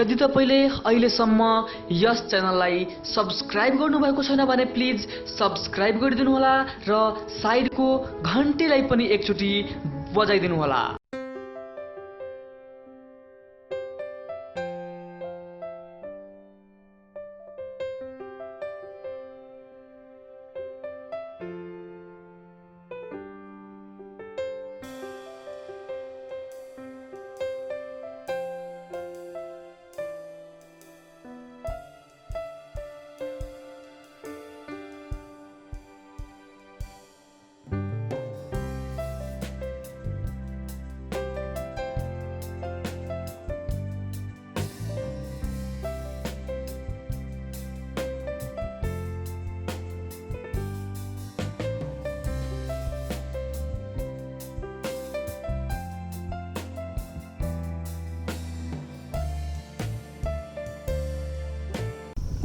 यदि तपाईले अहिलेसम्म यस च्यानललाई सब्स्क्राइब गर्नुभएको छैन भने प्लिज सब्स्क्राइब गरिदिनु होला र साइडको घन्टीलाई पनि एकचोटि बजाइदिनु होला।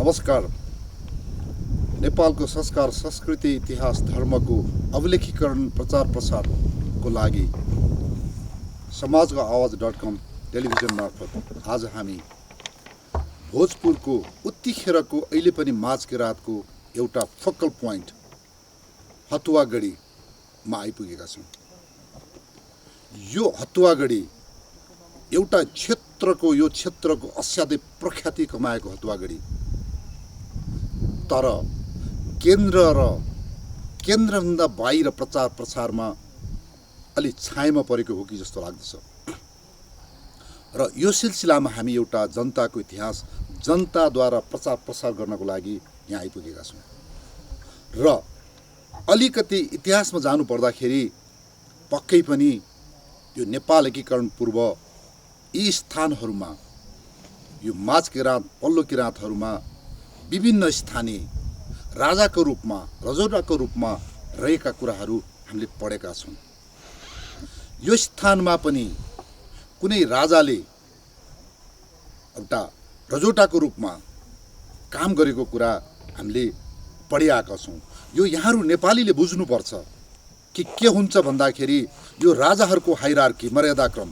नमस्कार। नेपालको संस्कार, संस्कृति, इतिहास, धर्मको अभिलेखीकरण प्रचार प्रसारको लागि समाजको आवाज.com टेलिभिजन मार्फत आज हामी भोजपुरको उत्तिखेरको अहिले पनि माझकिराँतको एउटा फोकल पोइन्ट हतुवागढीमा आइपुगेका छौँ। यो हतुवागढी एउटा क्षेत्रको असाध्यै प्रख्याति कमाएको हतुवागढी, तर केन्द्रभन्दा बाहिर प्रचार प्रसारमा अलि छायामा परेको हो कि जस्तो लाग्दछ। र यो सिलसिलामा हामी एउटा जनताको इतिहास जनताद्वारा प्रचार प्रसार गर्नको लागि यहाँ आइपुगेका छौँ। र अलिकति इतिहासमा जानु पर्दाखेरि पक्कै पनि यो नेपाल एकीकरण पूर्व यी स्थानहरूमा, यो माझकिराँत पल्लो किराँतहरूमा विभिन्न स्थानीय राजाको रूपमा, रजौटाको रूपमा रहेका कुराहरू हामीले पढेका छौँ। यो स्थानमा पनि कुनै राजाले एउटा रजौटाको रूपमा काम गरेको कुरा हामीले पढिआएका छौँ। यो यहाँहरू नेपालीले बुझ्नुपर्छ कि के हुन्छ भन्दाखेरि यो राजाहरूको हाइरार्की, मर्यादाक्रम,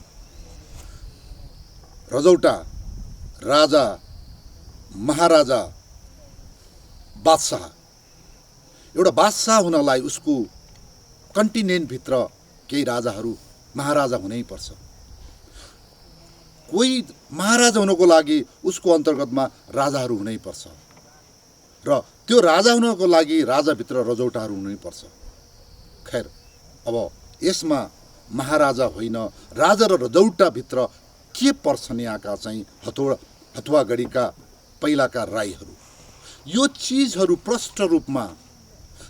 रजौटा, राजा, महाराजा, बादशाह। एउटा बादशाह हुनलाई उसको कन्टिनेन्टभित्र केही राजाहरू महाराजा हुनै पर्छ। कोही महाराजा हुनको लागि उसको अन्तर्गतमा राजाहरू हुनै पर्छ र त्यो राजा हुनको लागि राजाभित्र रजौटाहरू हुनै पर्छ। खैर, अब यसमा महाराजा होइन, राजा र रजौटाभित्र के पर्छन् यहाँका चाहिँ हतुवागढीका पहिलाका राईहरू। यो चिजहरू प्रष्ट रूपमा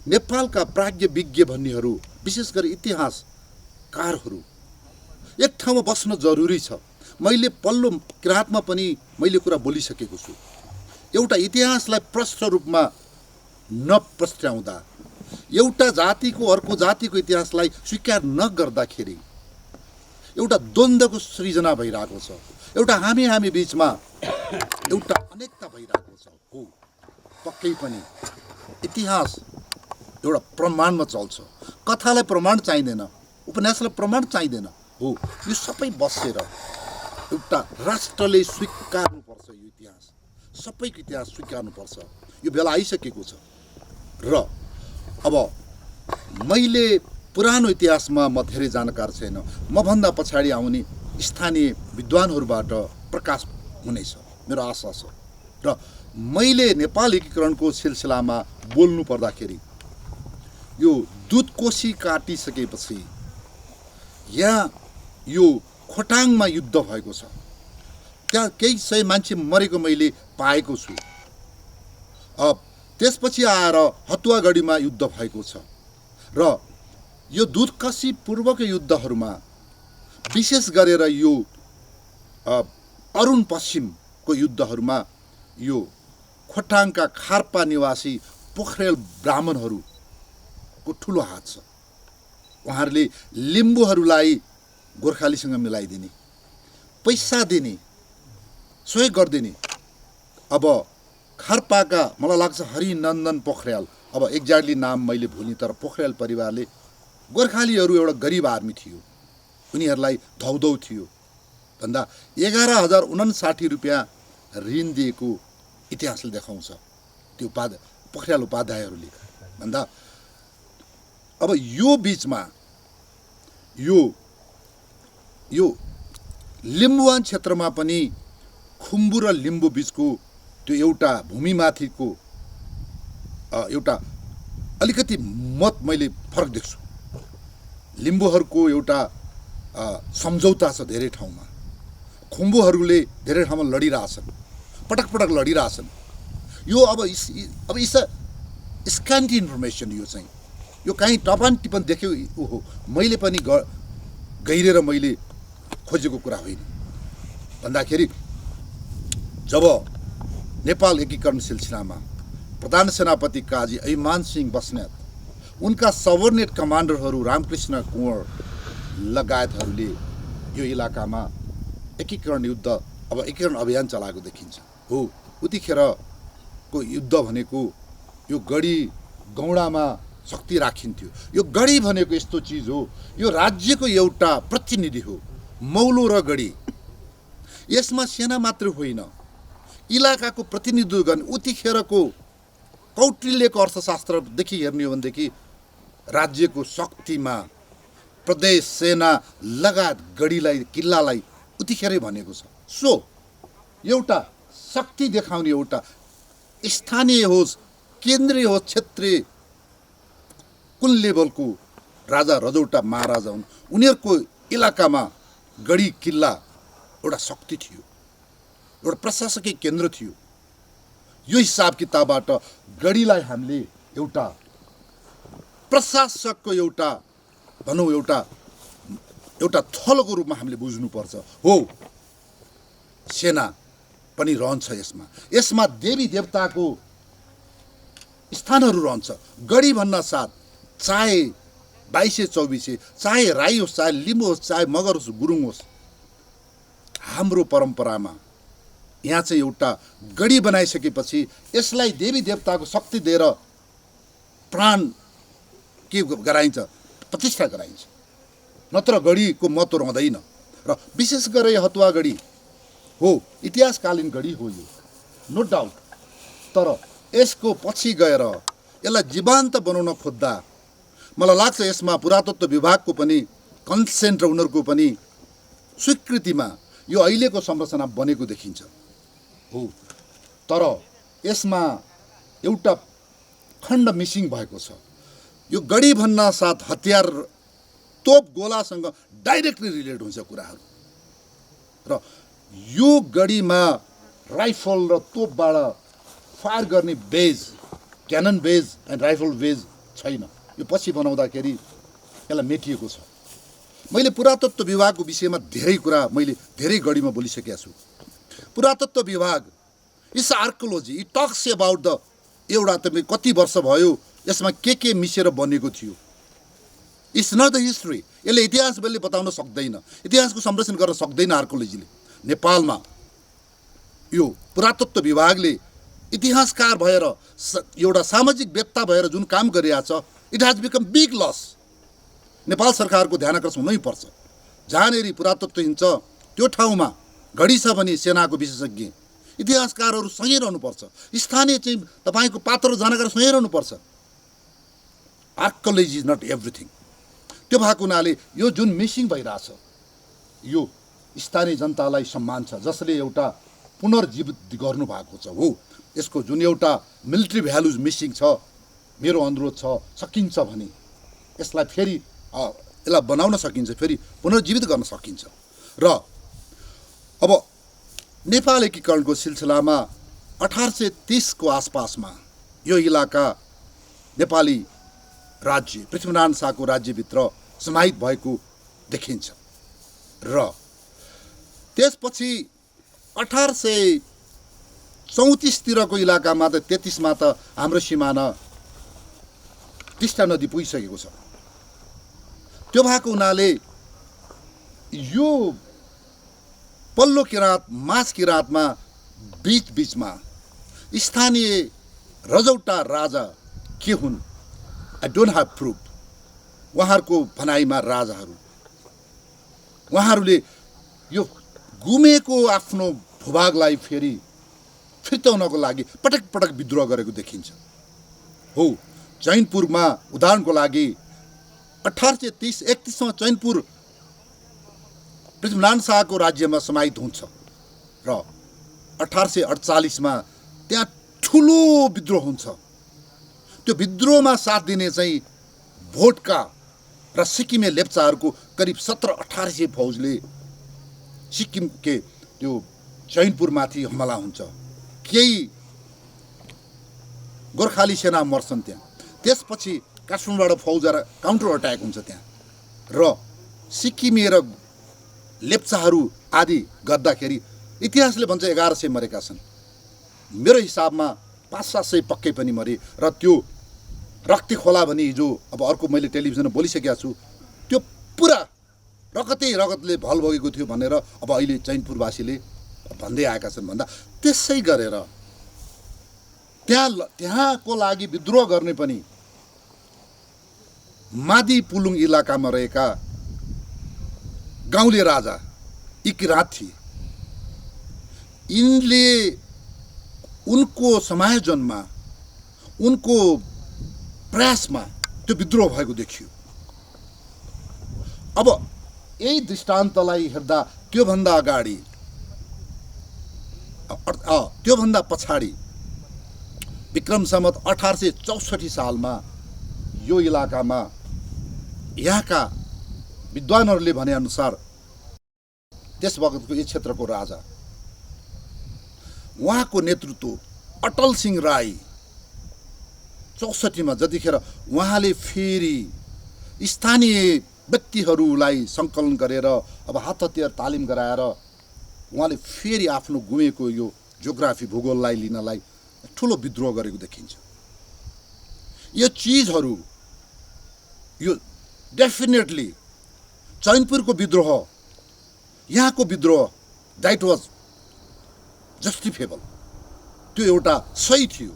नेपालका प्राज्ञ विज्ञ भन्नेहरू, विशेष गरी इतिहासकारहरू एक ठाउँमा बस्न जरुरी छ। मैले पल्लो किराँतमा पनि मैले कुरा बोलिसकेको छु। एउटा इतिहासलाई प्रष्ट रूपमा नप्रस्ट्याउँदा, एउटा जातिको अर्को जातिको इतिहासलाई स्वीकार नगर्दाखेरि एउटा द्वन्द्वको सृजना भइरहेको छ। एउटा हामी बीचमा एउटा अनेकता भइरहेको छ। हो, पक्कै पनि इतिहास एउटा प्रमाणमा चल्छ। कथालाई प्रमाण चाहिँदैन, उपन्यासलाई प्रमाण चाहिँदैन। हो, यो सबै बसेर एउटा राष्ट्रले स्वीकार्नुपर्छ। यो इतिहास, सबैको इतिहास स्वीकार्नुपर्छ। यो बेला आइसकेको छ। र अब मैले पुरानो इतिहासमा म धेरै जानकार छैन, मभन्दा पछाडि आउने स्थानीय विद्वानहरूबाट प्रकाश हुनेछ मेरो आशा छ। र मैले नेपाल एकीकरणको सिलसिलामा बोल्नु पर्दाखेरि यो दुधकोशी काटिसकेपछि यहाँ यो खोटाङमा युद्ध भएको छ। त्यहाँ केही सय मान्छे मरेको मैले पाएको छु। अब त्यसपछि आएर हतुवागढीमा युद्ध भएको छ। र यो दुधकोशी पूर्वको युद्धहरूमा विशेष गरेर यो अरुण पश्चिमको युद्धहरूमा यो खोटाङका खार्पा निवासी पोखरेल ब्राह्मणहरूको ठुलो हात छ। उहाँहरूले लिम्बूहरूलाई गोर्खालीसँग मिलाइदिने, पैसा दिने, सहयोग गरिदिने। अब खार्पाका मलाई लाग्छ हरिनन्दन पोखरेल, अब एक्ज्याक्टली नाम मैले भुलेँ, तर पोखरेल परिवारले गोर्खालीहरू एउटा गरिब आर्मी थियो, उनीहरूलाई धौधौ थियो भन्दा 11,059 रुपियाँ ऋण दिएको इतिहासले देखाउँछ। त्यो पोखरियाल उपाध्यायहरूले भन्दा अब यो बीचमा यो लिम्बुवान क्षेत्रमा पनि खुम्बु र लिम्बू बीचको त्यो एउटा भूमिमाथिको एउटा अलिकति मत मैले फरक देख्छु। लिम्बूहरूको एउटा सम्झौता छ धेरै ठाउँमा, खुम्बुहरूले धेरै ठाउँमा लडिरहेछन्, पटक पटक लडिरहेछन्। यो अब इस स्क्यान्टी इन्फर्मेसन, यो चाहिँ यो कहीँ टपान टिपन देख्यो ओहो मैले पनि गहिरेर मैले खोजेको कुरा होइन। भन्दाखेरि जब नेपाल एकीकरण सिलसिलामा प्रधान सेनापति काजी ऐमान सिंह बस्नेत, उनका सबोर्डिनेट कमान्डरहरू रामकृष्ण कुँवर लगायतहरूले यो इलाकामा एकीकरण युद्ध एकीकरण अभियान चलाएको देखिन्छ। हो, उतिखेरको युद्ध भनेको यो गढी गौडामा शक्ति राखिन्थ्यो। यो गढी भनेको यस्तो चिज हो, यो राज्यको एउटा प्रतिनिधि हो, मौलो र गढी। यसमा सेना मात्र होइन, इलाकाको प्रतिनिधित्व गर्ने उतिखेरको कौटिल्यको अर्थशास्त्रदेखि हेर्ने हो भनेदेखि राज्यको शक्तिमा प्रदेश सेना लगायत गढीलाई किल्लालाई उतिखेरै भनेको छ। सो एउटा शक्ति देखाउने एउटा स्थानीय होस्, केन्द्रीय होस्, क्षेत्रीय कुन लेभलको राजा रजौटा महाराजा हुन्, उनीहरूको इलाकामा गढी किल्ला एउटा शक्ति थियो, एउटा प्रशासकीय केन्द्र थियो। यो हिसाब किताबबाट गढीलाई हामीले एउटा प्रशासकको एउटा भनौँ एउटा थलोको रूपमा हामीले बुझ्नुपर्छ। हो, सेना पनि रहन्छ यसमा देवी देवताको स्थानहरू रहन्छ। गढी भन्न साथ चाहे 2224 चाहे राई होस्, चाहे लिम्बू होस्, चाहे मगर होस्, गुरुङ होस्, हाम्रो परम्परामा यहाँ चाहिँ एउटा गढी बनाइसकेपछि यसलाई देवी देवताको शक्ति दिएर प्राण के गराइन्छ, प्रतिष्ठा गराइन्छ, नत्र गढीको महत्त्व रहँदैन। र विशेष गरी हतुवा गढी हो, इतिहासकालीन गढी हो यो, नो डाउट। तर यसको पछि गएर यसलाई जीवान्त बनाउन खोज्दा मलाई लाग्छ यसमा पुरातत्व विभागको पनि कन्सेन्ट र उनीहरूको पनि स्वीकृतिमा यो अहिलेको संरचना बनेको देखिन्छ। हो, तर यसमा एउटा खण्ड मिसिङ भएको छ। यो गढी भन्न साथ हतियार तोप गोलासँग डाइरेक्टली रिलेट हुन्छ कुराहरू, र यो गढीमा राइफल र तोपबाट फायर गर्ने badge, cannon badge and rifle badge छैन। यो पछि बनाउँदाखेरि यसलाई मेटिएको छ। मैले पुरातत्व विभागको विषयमा धेरै कुरा मैले धेरै गढीमा बोलिसकेको छु। पुरातत्व विभाग it's archaeology, it talks about the एउटा तपाईँ कति वर्ष भयो यसमा के मिसेर बनेको थियो। It's not the history. यसले इतिहास बेलले बताउन सक्दैन, इतिहासको संरक्षण गर्न सक्दैन आर्कोलोजीले। नेपालमा यो पुरातत्व विभागले इतिहासकार भएर एउटा सामाजिक वेत्ता भएर जुन काम गरिरहेछ, it has become big loss. Nepal सरकारको ध्यान आकर्षण हुनैपर्छ। जहाँनेरि पुरातत्व हिँड्छ त्यो ठाउँमा घडी छ भने सेनाको विशेषज्ञ इतिहासकारहरू सँगै रहनुपर्छ, स्थानीय चाहिँ तपाईँको पात्र जानकार सँगै रहनुपर्छ। आर्कोलोजी इज नट एभ्रिथिङ। त्यो भएको हुनाले यो जुन मिसिङ भइरहेछ यो स्थानीय जनतालाई सम्मान छ, जसले एउटा पुनर्जीवित गर्नुभएको छ। हो, यसको जुन एउटा मिलिट्री भ्यालुज मिसिङ छ, मेरो अनुरोध छ सकिन्छ भने यसलाई फेरि यसलाई बनाउन सकिन्छ, फेरि पुनर्जीवित गर्न सकिन्छ। र अब नेपाल एकीकरणको सिलसिलामा 1830 को आसपासमा यो इलाका नेपाली राज्य पृथ्वीनारायण शाहको राज्यभित्र समाहित भएको देखिन्छ। र त्यसपछि 1834 तिरको इलाकामा त 33 मा त हाम्रो सिमाना टिस्टा नदी पुगिसकेको छ। त्यो भएको हुनाले यो पल्लो किराँत माझ किराँतमा बीचमा स्थानीय रजौटा राजा के हुन्, आई डोन्ट ह्याभ प्रुफ। उहाँहरूको भनाइमा राजाहरू उहाँहरूले यो गुमेको आफ्नो भूभागलाई फेरि फिर्ताउनको लागि पटक पटक विद्रोह गरेको देखिन्छ। हो, चैनपुरमा उदाहरणको लागि 1830-31 चैनपुर पृथ्वीनारायण शाहको राज्यमा समाहित हुन्छ र 1848 त्यहाँ ठुलो विद्रोह हुन्छ। त्यो विद्रोहमा साथ दिने चाहिँ भोटका र सिक्किमे लेप्चाहरूको करिब 1700-1800 फौजले सिक्किमके त्यो चैनपुरमाथि हमला हुन्छ। केही गोर्खाली सेना मर्छन् त्यहाँ। त्यसपछि काठमाडौँबाट फौज र काउन्टर अट्याक हुन्छ त्यहाँ र सिक्किमे र लेप्चाहरू आदि गर्दाखेरि इतिहासले भन्छ 1100 मरेका छन्। मेरो हिसाबमा 500-700 पक्कै पनि मरे र त्यो रक्ती खोला भने हिजो अब अर्को मैले टेलिभिजनमा बोलिसकेको छु, त्यो पुरा रगतै रगतले भल बगेको थियो भनेर अब अहिले चैनपुरवासीले भन्दै आएका छन्। भन्दा त्यसै गरेर त्यहाँको लागि विद्रोह गर्ने पनि मादी पुलुङ इलाकामा रहेका गाउँले राजा यी किराँत थिए। यिनले उनको समायोजनमा, उनको प्रयासमा त्यो विद्रोह भएको देखियो। अब यही दृष्टान्तलाई हेर्दा त्योभन्दा अगाडि, त्योभन्दा पछाडि विक्रम सम्वत 1864 सालमा यो इलाकामा यहाँका विद्वानहरूले भने अनुसार त्यस वखतको यस क्षेत्रको राजा, उहाँको नेतृत्व अटल सिंह राई 64 जतिखेर उहाँले फेरि स्थानीय व्यक्तिहरूलाई सङ्कलन गरेर अब हात हतियार तालिम गराएर उहाँले फेरि आफ्नो गुमेको यो जियोग्राफी भूगोललाई लिनलाई ठुलो विद्रोह गरेको देखिन्छ। यो चिजहरू, यो डेफिनेटली चैनपुरको विद्रोह, यहाँको विद्रोह द्याट वाज जस्टिफेबल, त्यो एउटा सही थियो।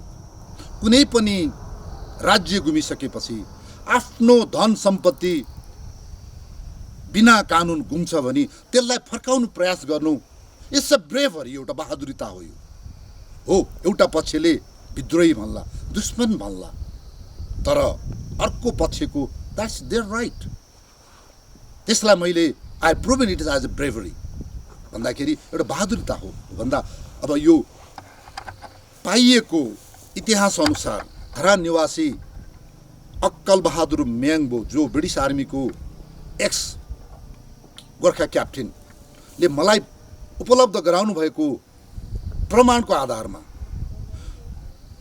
कुनै पनि राज्य गुमिसकेपछि आफ्नो धन सम्पत्ति बिना कानुन गुम्छ भने त्यसलाई फर्काउनु प्रयास गर्नु इट्स अ ब्रेभरी, एउटा बहादुरीता हो। यो हो, एउटा पक्षले विद्रोही भन्ला, दुश्मन भन्ला, तर अर्को पक्षको द्याट्स देयर राइट। त्यसलाई मैले I proven it is as a bravery भन्दाखेरि एउटा बहादुरीता हो भन्दा अब यो पाइएको इतिहास अनुसार धरान निवासी अक्कल बहादुर म्याङ्बो, जो ब्रिटिस आर्मीको एक्स गोर्खा क्याप्टेनले मलाई उपलब्ध गराउनु भएको प्रमाणको आधारमा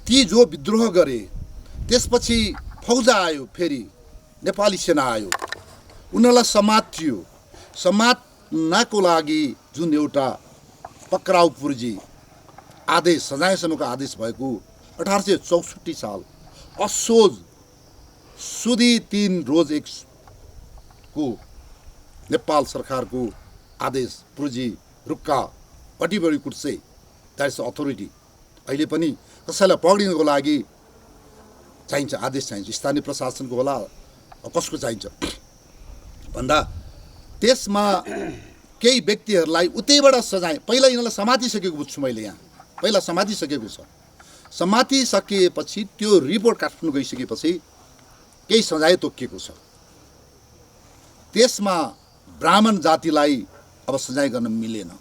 ती जो विद्रोह गरे, त्यसपछि फौजा आयो, फेरि नेपाली सेना आयो, उनीहरूलाई समात्यो। समात्नको लागि जुन एउटा पक्राउ पुर्जी आदेश, सजायसम्मको आदेश भएको 1864 साल असोज सुदी 3 रोज 1 को नेपाल सरकारको आदेश पुर्जी रुक्का पटिबडी कुट्से द्याट्स अथोरिटी। अहिले पनि कसैलाई पक्रिनको लागि चाहिन्छ, आदेश चाहिन्छ, स्थानीय प्रशासनको होला, कसको चाहिन्छ भन्दा त्यसमा केही व्यक्तिहरूलाई उतैबाट सजाय, पहिला यिनीहरूलाई समातिसकेको बुझ्छु मैले, यहाँ पहिला समातिसकेको छ। समातिसकेपछि त्यो रिपोर्ट काठमाडौँ गइसकेपछि केही सजाय तोकिएको छ। त्यसमा ब्राह्मण जातिलाई अब सजाय गर्न मिलेन।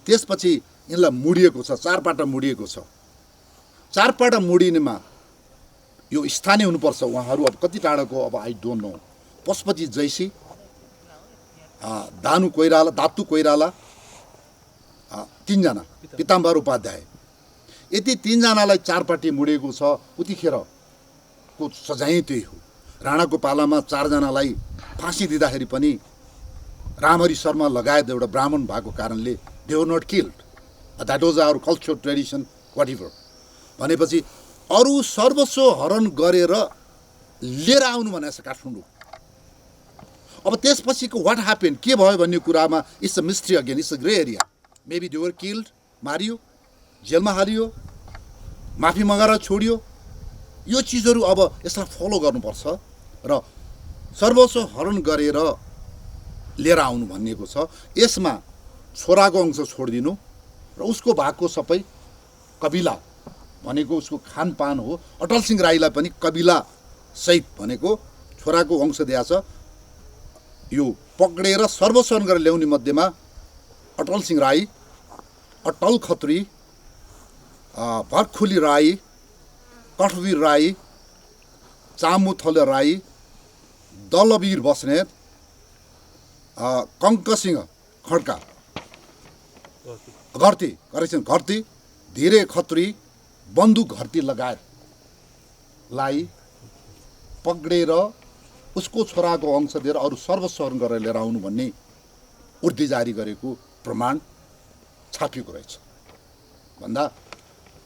त्यसपछि यिनलाई मुडिएको छ, 4 पाटा मुडिएको छ। 4 पाटा मुडिनेमा यो स्थानीय हुनुपर्छ, उहाँहरू अब कति टाढाको अब आई डोन्ट नो, पशुपति जैसी, दातु कोइराला, 3 जना, पिताम्बर उपाध्याय, यति 3 जनालाई 4 पाटी मुडिएको छ। उतिखेरको सजाय त्यही हो। राणाको पालामा 4 जनालाई फाँसी दिँदाखेरि पनि रामहरि शर्मा लगायत एउटा ब्राह्मण भएको कारणले they were not killed, that was our culture tradition whatever. भनेपछि अरू सर्वस्व हरण गरेर लिएर आउनु भनेको छ काठमाडौँ। अब त्यसपछिको वाट ह्यापेन, के भयो भन्ने कुरामा it's a mystery again, it's a grey area. Maybe they were killed, Mario, जेलमा हालियो, माफी मगाएर छोडियो। यो चिजहरू अब यसलाई फलो गर्नुपर्छ र सर्वस्व हरण गरेर लिएर आउनु भनिएको छ। यसमा छोराको अंश छोडिदिनु र उसको भागको सबै कबिला भनेको उसको खानपान हो। अटल सिंह राईलाई पनि कबिला सहित भनेको छोराको वंश दिएछ। यो पक्रेर सर्वस्वर्ण गरेर ल्याउने मध्येमा अटल सिंह राई, अटल खत्री, भरखुली राई, कठवीर राई, चामुथल राई, दलवीर बस्नेत, कङ्कसिंह खड्का, घरती, धीरे खत्री, बन्दुक घरती लगायतलाई पक्रेर उसको छोराको अंश दिएर अरू सर्वस्वर्ण गरेर लिएर आउनु भन्ने उर्दी जारी गरेको प्रमाण छापिएको रहेछ भन्दा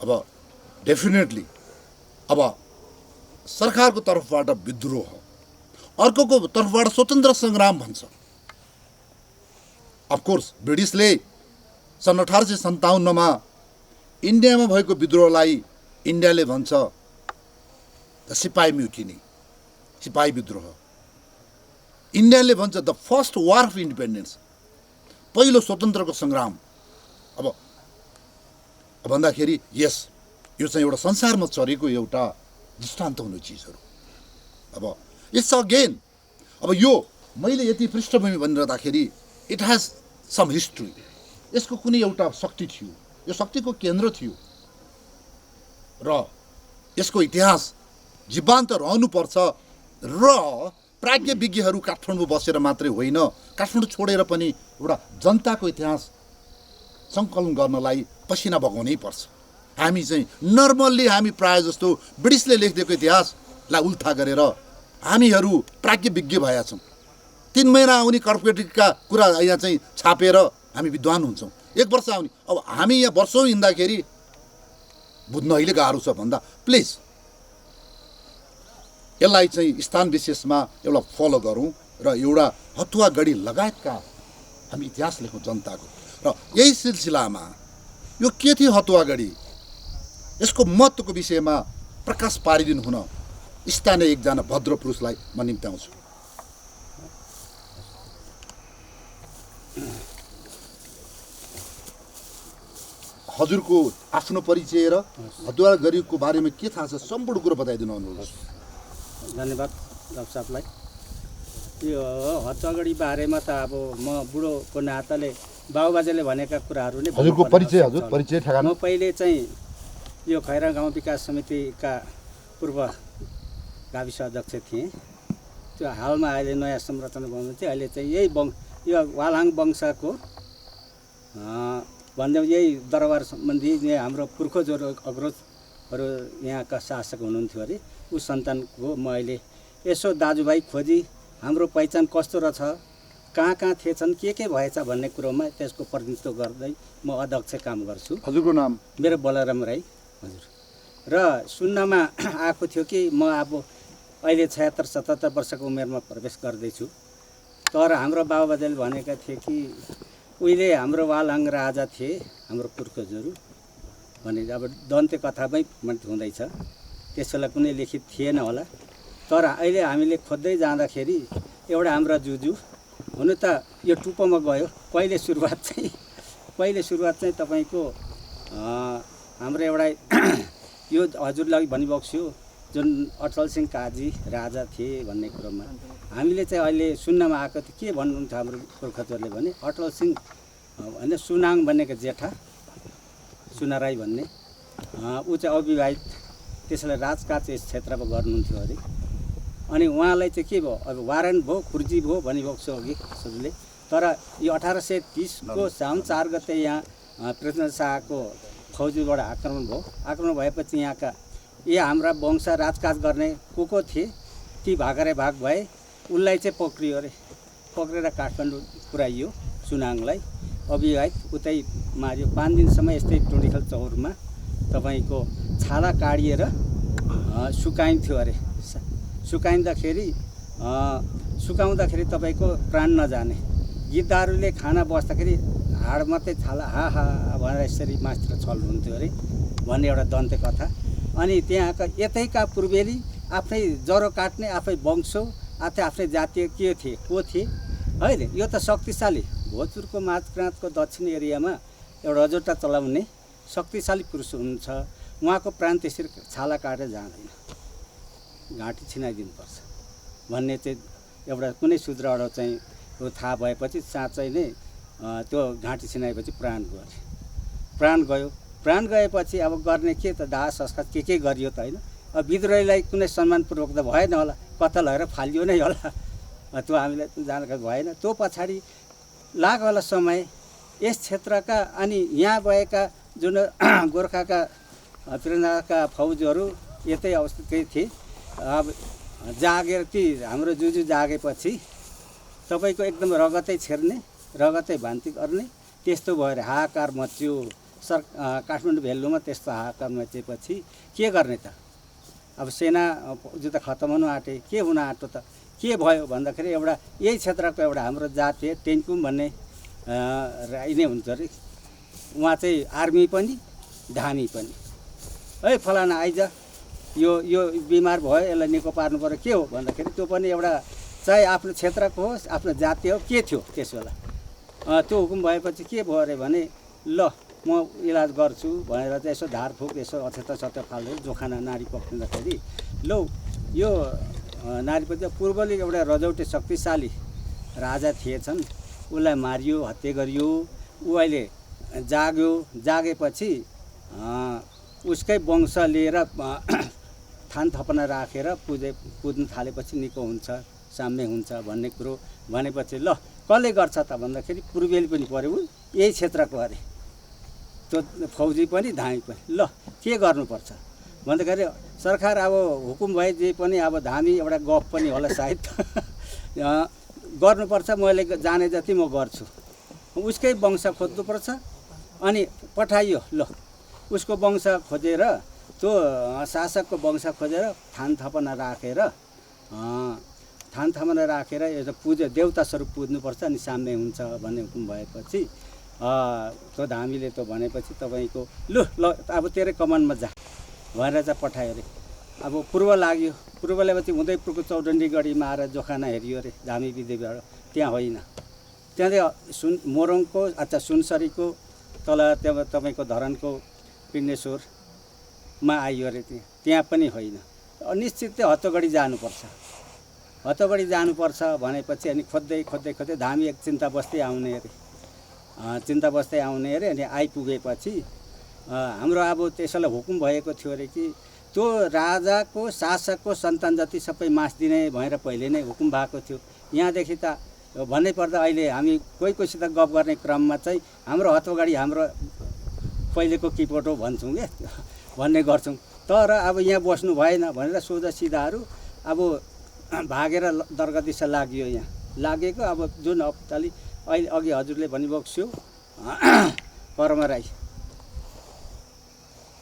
अब डेफिनेटली अब सरकारको तर्फबाट विद्रोह, अर्कोको तर्फबाट स्वतन्त्र सङ्ग्राम भन्छ। अफकोर्स ब्रिटिसले सन् 1857 इन्डियामा भएको विद्रोहलाई इन्डियाले भन्छ सिपाही म्युटिनी, सिपाही विद्रोह। इन्डियाले भन्छ the first war of independence, पहिलो स्वतन्त्रको सङ्ग्राम। अब भन्दाखेरि यस यो चाहिँ एउटा संसारमा चरेको एउटा दृष्टान्त हुने चिजहरू। अब इट्स अगेन अब यो मैले यति पृष्ठभूमि भनिरहँदाखेरि इट हेज सम हिस्ट्री। यसको कुनै एउटा शक्ति थियो, यो शक्तिको केन्द्र थियो र यसको इतिहास जीवान्त रहनुपर्छ। र प्राज्ञ विज्ञहरू काठमाडौँ बसेर मात्रै होइन, काठमाडौँ छोडेर पनि एउटा जनताको इतिहास सङ्कलन गर्नलाई पसिना बगाउनै पर्छ। हामी चाहिँ नर्मल्ली हामी प्रायः जस्तो ब्रिटिसले लेखिदिएको इतिहासलाई उल्था गरेर हामीहरू प्राज्ञ विज्ञ भएका छौँ। 3 महिना आउने कर्पोरेटका कुरा यहाँ चाहिँ छापेर हामी विद्वान हुन्छौँ। 1 वर्ष आउने, अब हामी यहाँ वर्षौँ हिँड्दाखेरि बुझ्न अहिले गाह्रो छ भन्दा प्लिज यसलाई चाहिँ स्थान विशेषमा एउटा फलो गरौँ र एउटा हतुवा गढी लगायतका हामी इतिहास लेखौँ जनताको। र यही सिलसिलामा यो के थियो हतुवा गढी, यसको महत्त्वको विषयमा प्रकाश पारिदिनु हुन स्थानीय एकजना भद्र पुरुषलाई म निम्त्याउँछु। हजुरको आफ्नो परिचय र हतुवा गढीको बारेमा के थाहा छ सम्पूर्ण कुरो बताइदिनु हुनुहोस्। धन्यवाद डाक्टर साहबलाई। यो हतुवागढी बारेमा त अब म बुढोको नाताले बाबुबाजेले भनेका कुराहरू नै हजुरको परिचय, हजुर परिचय ठेगाना। म पहिले चाहिँ यो खैरा गाउँ विकास समितिका पूर्व गाविस अध्यक्ष थिएँ। त्यो हालमा अहिले नयाँ संरचना बनाउनु थियो। अहिले चाहिँ यही यो वालाङ वंशको भन्दा यही दरबार सम्बन्धी हाम्रो पुर्खोजहरू अग्रजहरू यहाँका शासक हुनुहुन्थ्यो अरे, उस सन्तानको म अहिले यसो दाजुभाइ खोजी हाम्रो पहिचान कस्तो रहेछ, कहाँ कहाँ थिएछन्, के भएछ भन्ने कुरोमा त्यसको प्रतिनिधित्व गर्दै म अध्यक्ष काम गर्छु। हजुरको नाम? मेरो बलराम राई हजुर। र सुन्नमा आएको थियो कि म अब अहिले 76-77 वर्षको उमेरमा प्रवेश गर्दैछु। तर हाम्रो बाबुबाजेले भनेका थिए कि उहिले हाम्रो वालाङ राजा थिए हाम्रो पूर्वजहरू भने अब दन्ते कथामै हुँदैछ, त्यसैलाई कुनै लिखित थिएन होला। तर अहिले हामीले खोज्दै जाँदाखेरि एउटा हाम्रा जुजु हुनु त यो टुप्पोमा गयो। पहिले सुरुवात चाहिँ तपाईँको हाम्रो एउटा यो हजुरलाई भनिबक्स्यो जुन अटल सिंह काजी राजा थिए भन्ने कुरोमा हामीले चाहिँ अहिले सुन्नमा आएको थियो। के भन्नुहुन्छ हाम्रो पुर्खजहरूले भने अटल सिंह होइन सुनाङ भन्नेको जेठा सुना राई भन्ने ऊ चाहिँ अविवाहित, त्यसैले राजकाज यस क्षेत्रमा गर्नुहुन्थ्यो अरे। अनि उहाँलाई चाहिँ के भयो अब वारन भयो, खुर्जी भयो भनिबक्स्यो अघि हजुरले। तर यो 1830को साउन 4 गते यहाँ पृथ्वीनारायण शाहको फौजीबाट आक्रमण भयो। आक्रमण भएपछि यहाँका हाम्रा वंश राजकाज गर्ने को थिए ती भागरे भाग भए। उसलाई चाहिँ पक्रियो अरे, पक्रेर काठमाडौँ पुर्याइयो सुनाङलाई। अविवाहित उतै मारियो। 5 दिनसम्म यस्तै टुँडिखल चौरमा तपाईँको छाला काडिएर सुकाइन्थ्यो अरे। सुकाउँदाखेरि तपाईँको प्राण नजाने, गिद्धहरूले खाना बस्दाखेरि हाड मात्रै छाला हा भनेर यसरी मास्तिर छल्नुहुन्थ्यो अरे भन्ने एउटा दन्ते कथा। अनि त्यहाँका यतैका पूर्वेली आफै जरो काट्ने, आफै वंशो, आफ्नै जातीय के थिए को थिए होइन। यो त शक्तिशाली भोजपुरको माझक्राँतको दक्षिण एरियामा एउटा रजोटा चलाउने शक्तिशाली पुरुष हुनुहुन्छ, उहाँको प्राण त्यसरी छाला काटेर जाँदैन, घाँटी छिनाइदिनुपर्छ भन्ने चाहिँ एउटा कुनै सूत्रबाट चाहिँ थाहा भएपछि साँच्चै नै त्यो घाँटी छिनाएपछि प्राण गयो। प्राण गएपछि अब गर्ने के त, दाह संस्कार के गरियो त होइन। अब विद्रोहीलाई कुनै सम्मानपूर्वक त भएन होला, कता लगेर फालियो नै होला, त्यो हामीलाई जानकारी भएन। त्यो पछाडि लाग्यो होला समय। यस क्षेत्रका अनि यहाँ भएका जुन गोर्खाका त्रिनाका फौजहरू यतै अवस्थितै थिए। अब जागेर ती हाम्रो जुजु जागेपछि तपाईँको एकदम रगतै छेर्ने, रगतै भान्ति गर्ने, त्यस्तो भएर हाहाकार मच्यो। काठमाडौँ भेल्लोमा त्यस्तो हाहाकार मचेपछि के गर्ने त? अब सेना जो त खतम हुनु आँटे, के हुन आँटो त? के भयो भन्दाखेरि एउटा यही क्षेत्रको एउटा हाम्रो जातीय टेन्कुम भन्ने राई नै हुन्छ अरे, उहाँ चाहिँ आर्मी पनि धामी पनि। है फलाना आइज, यो बिमार भयो, यसलाई निको पार्नु पर्यो, के हो भन्दाखेरि त्यो पनि एउटा चाहे आफ्नो क्षेत्रको होस्, आफ्नो जातीय हो, के थियो त्यस बेला। त्यो हुकुम भएपछि के भयो अरे भने, ल म इलाज गर्छु भनेर चाहिँ यसो झारफुक यसो अक्षता फाल्दै जोखाना नारी पक्रिँदाखेरि लो यो नारीपति पूर्वले एउटा रजौटे शक्तिशाली राजा थिएछन्, उसलाई मारियो, हत्या गरियो। ऊ अहिले जागेपछि उसकै वंश लिएर थान थपना राखेर पुज्न थालेपछि निको हुन्छ, साम्य हुन्छ भन्ने कुरो भनेपछि ल कसले गर्छ त भन्दाखेरि पूर्वेली पनि पऱ्यो, यही क्षेत्रको अरे, त्यो फौजी पनि धामी पनि। ल के गर्नुपर्छ भन्दाखेरि सरकार अब हुकुम भए जे पनि अब धामी एउटा गफ पनि होला सायद गर्नुपर्छ, मैले जाने जति म गर्छु। उसकै वंश खोज्नुपर्छ अनि पठाइयो। ल उसको वंश खोजेर, त्यो शासकको वंश खोजेर थान थपना राखेर यो पूजा देवता स्वरूप पुज्नुपर्छ अनि साम्य हुन्छ भन्ने हुकुम भएपछि त्यो धामीले त भनेपछि तपाईँको ल अब तेरै कमानमा जा भनेर चाहिँ पठायो अरे। अब पूर्व लाग्यो, पूर्वलेपछि उदयपुरको चौडण्डी गढीमा आएर जोखाना हेरियो अरे धामी विदेवीबाट, त्यहाँ होइन। त्यहाँ चाहिँ मोरङको सुनसरीको तल त्यहाँ तपाईँको धरनको पिण्डेश्वरमा आइयो अरे, त्यहाँ पनि होइन। निश्चित चाहिँ हत्तगढी जानुपर्छ भनेपछि अनि खोज्दै धामी एक चिन्ता बस्दै आउने अरे। अनि आइपुगेपछि हाम्रो अब त्यसैलाई हुकुम भएको थियो अरे कि त्यो राजाको शासकको सन्तान जति सबै मास्दिने भनेर पहिले नै हुकुम भएको थियो। यहाँदेखि त भन्नै पर्दा अहिले हामी कोहीसित गफ गर्ने क्रममा चाहिँ हाम्रो हत्तगढी हाम्रो पहिलेको किपोट हो भन्छौँ क्या, भन्ने गर्छौँ। तर अब यहाँ बस्नु भएन भनेर सोझा सिधाहरू अब भागेर दरगाह दिशा लाग्यो। यहाँ लागेको अब जुन अप्ताली अहिले अघि हजुरले भन्नुभएको छु कर्म राई,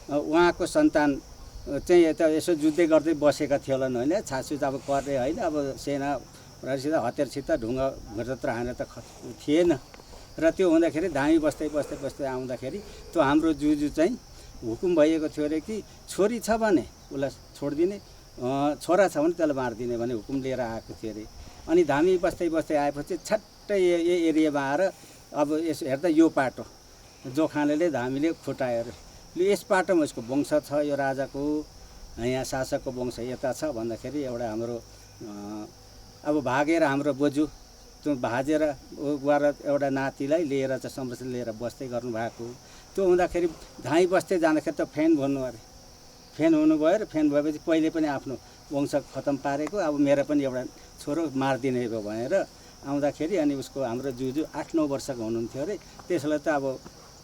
उहाँको सन्तान चाहिँ यता यसो जुत्दै गर्दै बसेका थियो होला होइन, छासुच अब पर्ने होइन। अब सेना प्रहरीसित हतियारसित ढुङ्गा घुर्जत्र हानेर त थिएन र त्यो हुँदाखेरि धामी बस्दै आउँदाखेरि त्यो हाम्रो जुजु चाहिँ हुकुम भएको थियो अरे कि छोरी छ भने उसलाई छोडिदिने, छोरा छ भने त्यसलाई मारिदिने भन्ने हुकुम लिएर आएको थियो अरे। अनि धामी बस्दै आएपछि छट्टै यही एरियामा आएर अब यसो हेर्दा यो पाटो जोखानेले धामीले फुटायो अरे, यस पाटोमा उसको वंश छ, यो राजाको यहाँ शासकको वंश यता छ भन्दाखेरि एउटा हाम्रो अब भागेर हाम्रो बोजू त्यो भाजेर गएर एउटा नातिलाई लिएर चाहिँ संरक्षण लिएर बस्दै गर्नुभएको। त्यो हुँदाखेरि धामी बस्दै जाँदाखेरि त फेन भन्नु अरे, फेन हुनुभयो र फेन भएपछि पहिले पनि आफ्नो वंश खतम पारेको, अब मेरो पनि एउटा छोरो मारिदिने भयो भनेर आउँदाखेरि अनि उसको हाम्रो जुजु 8-9 वर्षको हुनुहुन्थ्यो अरे। त्यसलाई त अब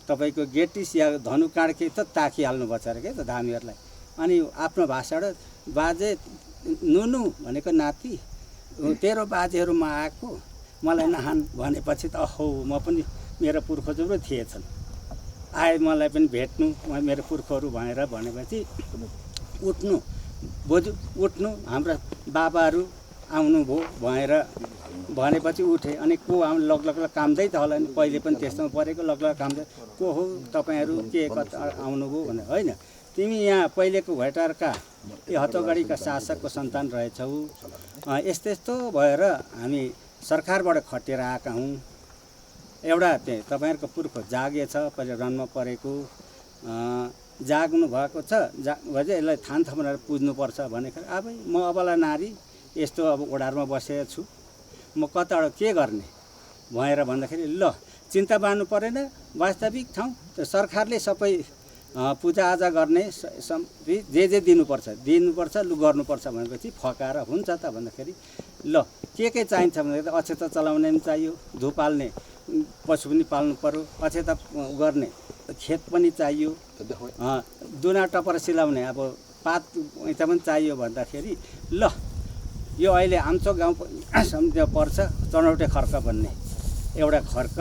तपाईँको गेटिस या धनु काँडके त ताकिहाल्नु पर्छ अरे क्या त धामीहरूलाई। अनि आफ्नो भाषाबाट बाजे नुनु भनेको नाति, तेरो बाजेहरूमा आएको मलाई नहान भनेपछि त अहो म पनि मेरो पुर्खोजहरू थिएछन्, आए मलाई पनि भेट्नु मेरो पुर्खोहरू भनेपछि उठ्नु बोजू उठ्नु, हाम्रा बाबाहरू आउनुभयो भनेपछि उठे। अनि को लगलग कामदै त होला नि, पहिले पनि त्यस्तोमा परेको लगलग कामदै, को हो तपाईँहरू के कता आउनुभयो भने, होइन तिमी यहाँ पहिलेको भेटारका यो हत्तगढीका शासकको सन्तान रहेछौ, यस्तो भएर हामी सरकारबाट खटेर आएका हौँ। एउटा त्यही तपाईँहरूको पुर्खो जागेछ, पहिले रनमा परेको जाग्नु भएको छ भए चाहिँ यसलाई थान थपनाएर पुज्नुपर्छ भनेको अब म अबला नारी यस्तो अब ओडारमा बसेको छु म कताबाट के गर्ने भएर भन्दाखेरि ल चिन्ता मान्नु परेन वास्तविक ठाउँ सरकारले सबै पूजाआजा गर्ने जे दिनुपर्छ लु गर्नुपर्छ भनेपछि फकाएर हुन्छ त भन्दाखेरि ल के चाहिन्छ भन्दाखेरि अक्षता चलाउने पनि चाहियो धुप पाल्ने पशु पनि पाल्नु पर्यो अक्षता गर्ने खेत पनि चाहियो दुना टपर सिलाउने अब पात ऐता पनि चाहियो भन्दाखेरि ल यो अहिले आम्चो गाउँ समितिमा पर्छ चनौटे खर्क भन्ने एउटा खर्क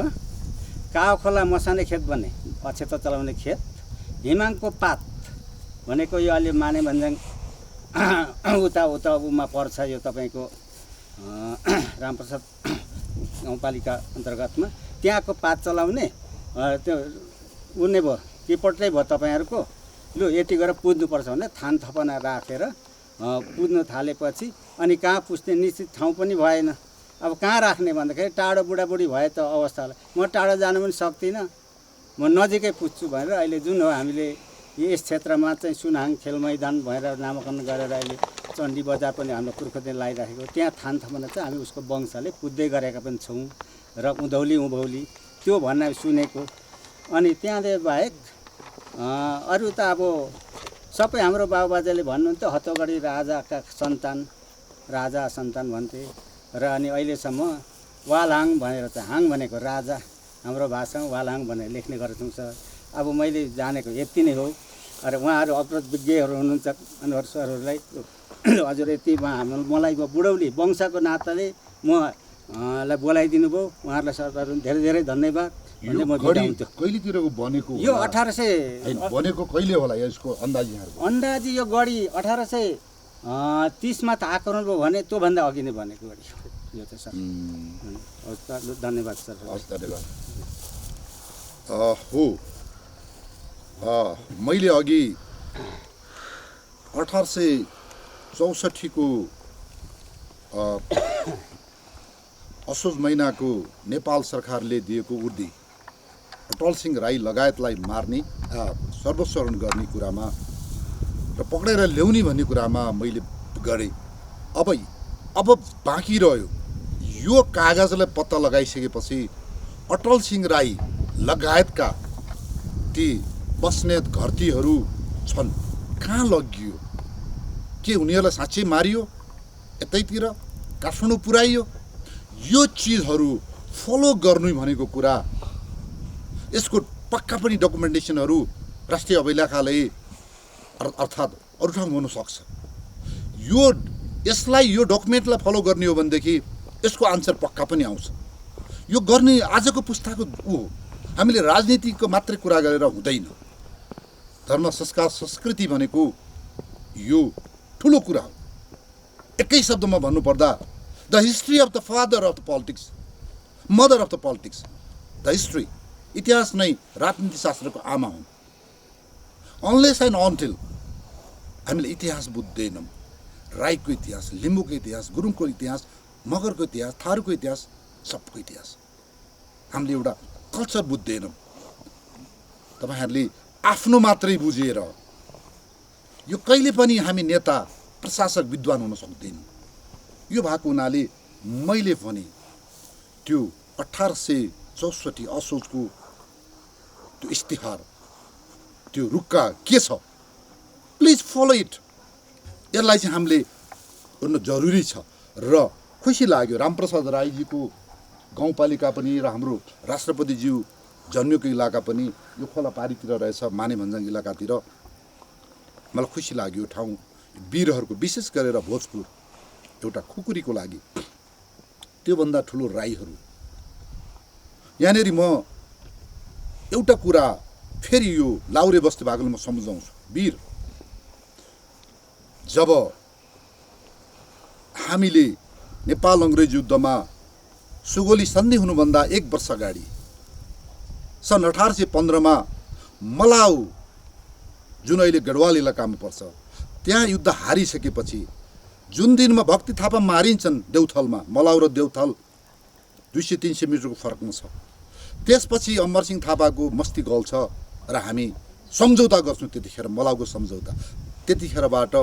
काउ खोला मसाने खेत भन्ने अक्षता चलाउने खेत हिमाङको पात भनेको यो अहिले माने भन्ज्याङ उता उमा पर्छ यो तपाईँको रामप्रसाद गाउँपालिका अन्तर्गतमा त्यहाँको पात चलाउने त्यो उड्ने भयो टिपटै भयो तपाईँहरूको लु यति गरेर पुज्नुपर्छ भने थान थपना राखेर पुज्नु थालेपछि अनि कहाँ पुज्ने निश्चित ठाउँ पनि भएन अब कहाँ राख्ने भन्दाखेरि टाढो बुढाबुढी भए त अवस्थालाई म टाढो जानु पनि सक्दिनँ म नजिकै पुज्छु भनेर अहिले जुन हो हामीले यस क्षेत्रमा चाहिँ सुनहाङ खेल मैदान भएर नामाकरण गरेर अहिले चण्डी बजार पनि हाम्रो पुर्खोत्तरी लगाइराखेको त्यहाँ थान थपना चाहिँ हामी उसको वंशले पुज्दै गरेका पनि छौँ र उँधौली त्यो भन्न सुनेको अनि त्यहाँदेखि बाहेक अरू त अब सबै हाम्रो बाबुबाजेले भन्नुहुन्थ्यो हतोगढी राजाका सन्तान राजा सन्तान भन्थे र अनि अहिलेसम्म वालहाङ भनेर चाहिँ हाङ भनेको राजा हाम्रो भाषामा वालहाङ भनेर लेख्ने गरेको छ अब मैले जानेको यति नै हो र उहाँहरू अग्रज विज्ञहरू हुनुहुन्छ अनवर सरहरूलाई हजुर यति मलाई बुढौली वंशको नाताले मलाई बोलाइदिनु भयो उहाँहरूलाई सरकारहरू धेरै धेरै धन्यवाद भन्दै म बिदा हुन्छु। कहिलेतिरको बनेको यो 1800 बनेको कहिले होला यसको अन्दाजी यो गढी 1830 मा त आक्रमण भयो भने त्योभन्दा अघि नै बनेको गढी यो चाहिँ सर धन्यवाद सर। हस् धन्यवाद। हो मैले अघि 1864 को असोज महिनाको नेपाल सरकारले दिएको उर्दी अटल सिंह राई लगायतलाई मार्ने सर्वस्वरण गर्ने कुरामा र पक्रेर ल्याउने भन्ने कुरामा मैले गरेँ। अब बाँकी रह्यो यो कागजलाई पत्ता लगाइसकेपछि अटल सिंह राई लगायतका ती बस्नेत घरतीहरू छन् कहाँ लगियो के उनीहरूलाई साँच्चै मारियो यतैतिर काठमाडौँ पुर्याइयो यो चिजहरू फलो गर्नु भनेको कुरा यसको पक्का पनि डकुमेन्टेसनहरू राष्ट्रिय अभिलेखालय अर्थात् अरू ठाउँ हुनसक्छ। यसलाई यो डकुमेन्टलाई फलो गर्ने हो भनेदेखि यसको आन्सर पक्का पनि आउँछ। यो गर्ने आजको पुस्ताको हो हामीले राजनीतिको मात्रै कुरा गरेर हुँदैन। धर्म संस्कार संस्कृति भनेको यो ठुलो कुरा हो। एकै शब्दमा भन्नुपर्दा the history of the father of the politics mother of the politics the history इतिहास नै राजनीति शास्त्रको आमा हुन्। अनलेस एन्ड अनटिल हामीले इतिहास बुझ्दैनौँ राईको इतिहास लिम्बूको इतिहास गुरुङको इतिहास मगरको इतिहास थारूको इतिहास सबको इतिहास हामीले एउटा कल्चर बुझ्दैनौँ। तपाईँहरूले आफ्नो मात्रै बुझेर यो कहिले पनि हामी नेता प्रशासक विद्वान हुन सक्दैनौँ। यो भएको हुनाले मैले भने त्यो 1864 असोजको त्यो इस्तिहार त्यो रुक्का के छ प्लिज फलो इट। यसलाई चाहिँ हामीले गर्न जरुरी छ र खुसी लाग्यो रामप्रसाद राईजीको गाउँपालिका पनि र हाम्रो राष्ट्रपतिज्यू जन्मेको इलाका पनि यो खोला पारीतिर रहेछ माने भन्ज्याङ इलाकातिर। मलाई खुसी लाग्यो ठाउँ वीरहरूको विशेष गरेर भोजपुर एउटा खुकुरीको लागि त्योभन्दा ठुलो राईहरू। यहाँनिर म एउटा कुरा फेरि यो लाउरे बस्ती भागले म सम्झाउँछु। वीर जब हामीले नेपाल अङ्ग्रेज युद्धमा सुगोली सन्धि हुनुभन्दा 1 वर्ष अगाडि सन् 1815 मा मलाउ जुन अहिले गढवाल इलाकामा पर्छ त्यहाँ युद्ध हारिसकेपछि जुन दिनमा भक्ति थापा मारिन्छन् देउथलमा मलाउ र देउथल 200-300 मिटरको फरकमा छ। त्यसपछि अमरसिंह थापाको मस्ती गल्छ र हामी सम्झौता गर्छौँ त्यतिखेर मलाउको सम्झौता, त्यतिखेरबाट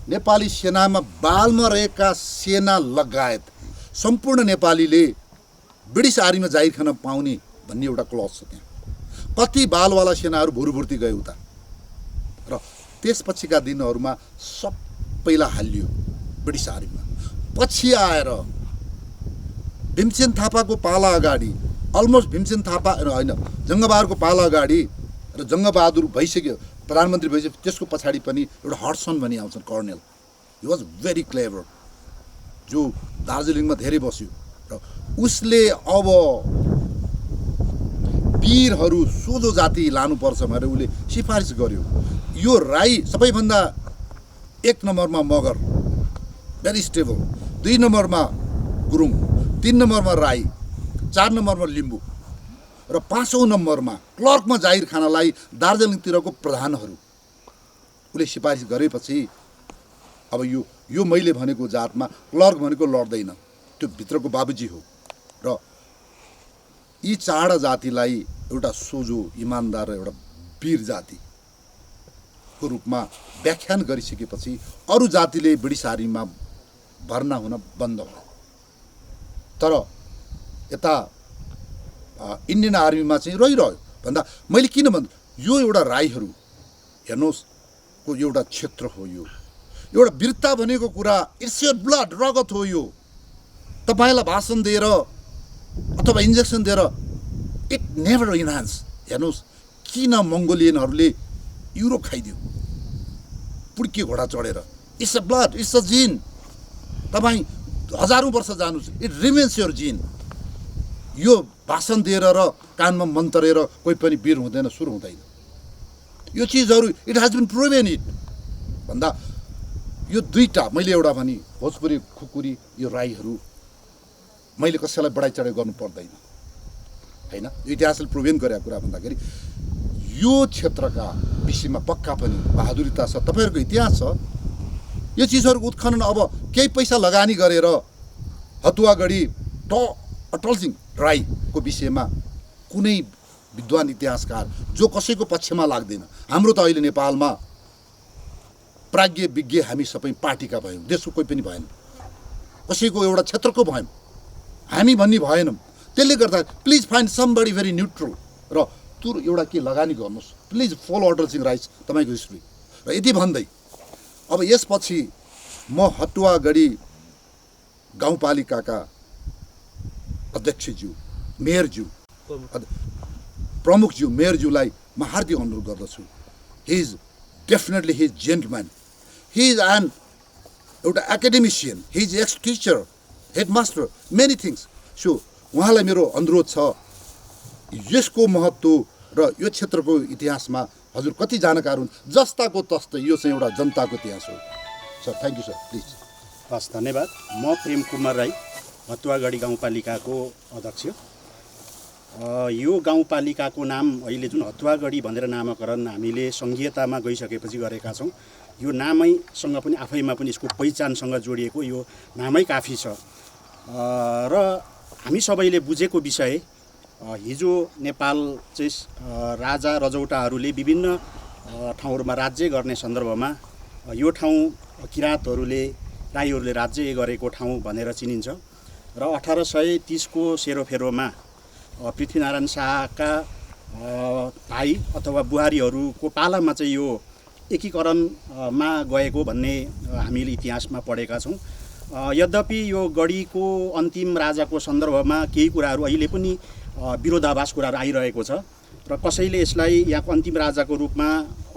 नेपाली सेनामा बालमा रहेका सेना लगायत सम्पूर्ण नेपालीले ब्रिटिस आर्मीमा जागिर खान पाउने भन्ने एउटा क्लज छ त्यहाँ। कति बालवाला सेनाहरू भुरुभुर्ती गए उता र त्यसपछिका दिनहरूमा सबैलाई हालियो ब्रिटिस आर्मीमा। पछि आएर भीमसेन थापाको पाला अगाडि, अलमोस्ट भीमसेन थापा होइन जङ्गबहादुरको पाला अगाडि र जङ्गबहादुर भइसक्यो, प्रधानमन्त्री भइसक्यो, त्यसको पछाडि पनि एउटा हडसन भनी आउँछन् kernel. He was very clever, जो दार्जिलिङमा धेरै बस्यो र उसले अब वीरहरू सोझो जाति लानुपर्छ भनेर उसले सिफारिस गर्यो। यो राई सबैभन्दा 1 नम्बरमा मगर, भेरी स्टेबल, 2 नम्बरमा गुरुङ, 3 नम्बरमा राई, 4 नम्बरमा लिम्बू र 5औं नम्बरमा क्लर्कमा जागिर खानलाई दार्जिलिङतिरको प्रधानहरू उसले सिफारिस गरेपछि अब यो मैले भनेको जातमा क्लर्क भनेको लड्दैन, त्यो भित्रको बाबुजी हो र यी 4 जातिलाई एउटा सोझो इमान्दार र एउटा वीर जातिको रूपमा व्याख्यान गरिसकेपछि अरू जातिले ब्रिटिस आर्मीमा भर्ना हुन बन्द भयो। तर यता इन्डियन आर्मीमा चाहिँ रहिरह्यो। भन्दा मैले किन भन्दा यो एउटा राईहरू हेर्नुहोस् को एउटा क्षेत्र हो, यो एउटा वीरता भनेको कुरा इट्स योर ब्लड, रगत हो यो। तपाईँलाई भाषण दिएर अथवा इन्जेक्सन दिएर इट नेभर इन्हान्स। हेर्नुहोस् किन मङ्गोलियनहरूले युरोप खाइदियो पुड्के घोडा चढेर, it's a blood, it's a जिन। तपाईँ हजारौँ वर्ष जानुहोस्, इट रिमेन्स योर जिन। यो भाषण दिएर र कानमा मन्तरेर कोही पनि वीर हुँदैन, सुरु हुँदैन। यो चिजहरू it has been proven it. भन्दा यो 2टा मैले एउटा भनी भोजपुरी खुकुरी यो राईहरू मैले कसैलाई बढाइ चढाइ गर्नु पर्दैन होइन, यो इतिहासले प्रुभेन गरेका कुरा भन्दाखेरि यो क्षेत्रका विषयमा पक्का पनि बहादुरीता छ, तपाईँहरूको इतिहास छ। यो चिजहरूको उत्खनन अब केही पैसा लगानी गरेर हतुवागढी अटल सिंह राईको विषयमा कुनै विद्वान इतिहासकार जो कसैको पक्षमा लाग्दैन। हाम्रो त अहिले नेपालमा प्राज्ञ विज्ञ हामी सबै पार्टीका भयौँ, देशको कोही पनि भएन, कसैको एउटा क्षेत्रको भयौँ, हामी भन्ने भएनौँ। त्यसले गर्दा please find somebody very neutral र तुर एउटा के लगानी गर्नुहोस्, प्लिज फलो अटल सिंह राई तपाईँको हिस्ट्री। र यति भन्दै अब यसपछि म हतुवागढी गाउँपालिकाका अध्यक्षज्यू, मेयरज्यू, प्रमुखज्यू, मेयरज्यूलाई म हार्दिक अनुरोध गर्दछु। He is definitely he is gentleman, he is an एउटा academician, he is ex teacher, headmaster, many things. So उहाँलाई मेरो अनुरोध छ यसको महत्त्व र यो क्षेत्रको इतिहासमा हजुर कति जानकार हुन्, जस्ताको तस्तै यो चाहिँ एउटा जनताको इतिहास हो। Sir thank you sir, please. हस् धन्यवाद। म प्रेम कुमार राई, हतुवागढी गाउँपालिकाको अध्यक्ष। यो गाउँपालिकाको नाम अहिले जुन हतुवागढी भनेर नामाकरण हामीले सङ्घीयतामा गइसकेपछि गरेका छौँ। यो नामैसँग पनि आफैमा पनि यसको पहिचानसँग जोडिएको यो नामै काफी छ। र हामी सबैले बुझेको विषय हिजो नेपाल चाहिँ राजा रजौटाहरूले विभिन्न ठाउँहरूमा राज्य गर्ने सन्दर्भमा यो ठाउँ किराँतहरूले राईहरूले राज्य गरेको ठाउँ भनेर चिनिन्छ। र 1830 को सेरोफेरोमा पृथ्वीनारायण शाहका भाइ अथवा बुहारीहरूको पालामा चाहिँ यो एकीकरणमा गएको भन्ने हामीले इतिहासमा पढेका छौँ। यद्यपि यो गढीको अन्तिम राजाको सन्दर्भमा केही कुराहरू अहिले पनि विरोधाभास कुराहरू आइरहेको छ र कसैले यसलाई यहाँको अन्तिम राजाको रूपमा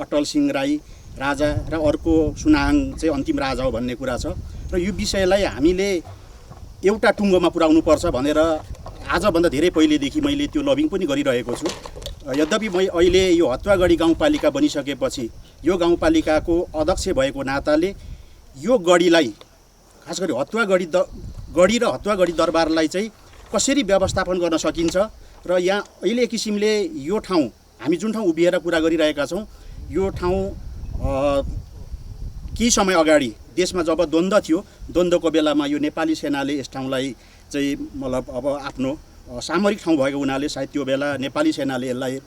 अटल सिंह राई राजा र अर्को सुनाङ चाहिँ अन्तिम राजा हो भन्ने कुरा छ। र यो विषयलाई हामीले एउटा टुङ्गोमा पुर्याउनुपर्छ भनेर आजभन्दा धेरै पहिलेदेखि मैले त्यो लबिङ पनि गरिरहेको छु। यद्यपि अहिले यो हतुवागढी गाउँपालिका बनिसकेपछि यो गाउँपालिकाको अध्यक्ष भएको नाताले यो गढीलाई खास गरी गढी र हतुवागढी दरबारलाई चाहिँ कसरी व्यवस्थापन गर्न सकिन्छ र यहाँ अहिले किसिमले यो ठाउँ हामी जुन ठाउँ उभिएर कुरा गरिरहेका छौँ यो ठाउँ केही समय अगाडि देशमा जब द्वन्द्व थियो, द्वन्द्वको बेलामा यो नेपाली सेनाले यस ठाउँलाई चाहिँ मतलब अब आफ्नो सामरिक ठाउँ भएको हुनाले सायद त्यो बेला नेपाली सेनाले यसलाई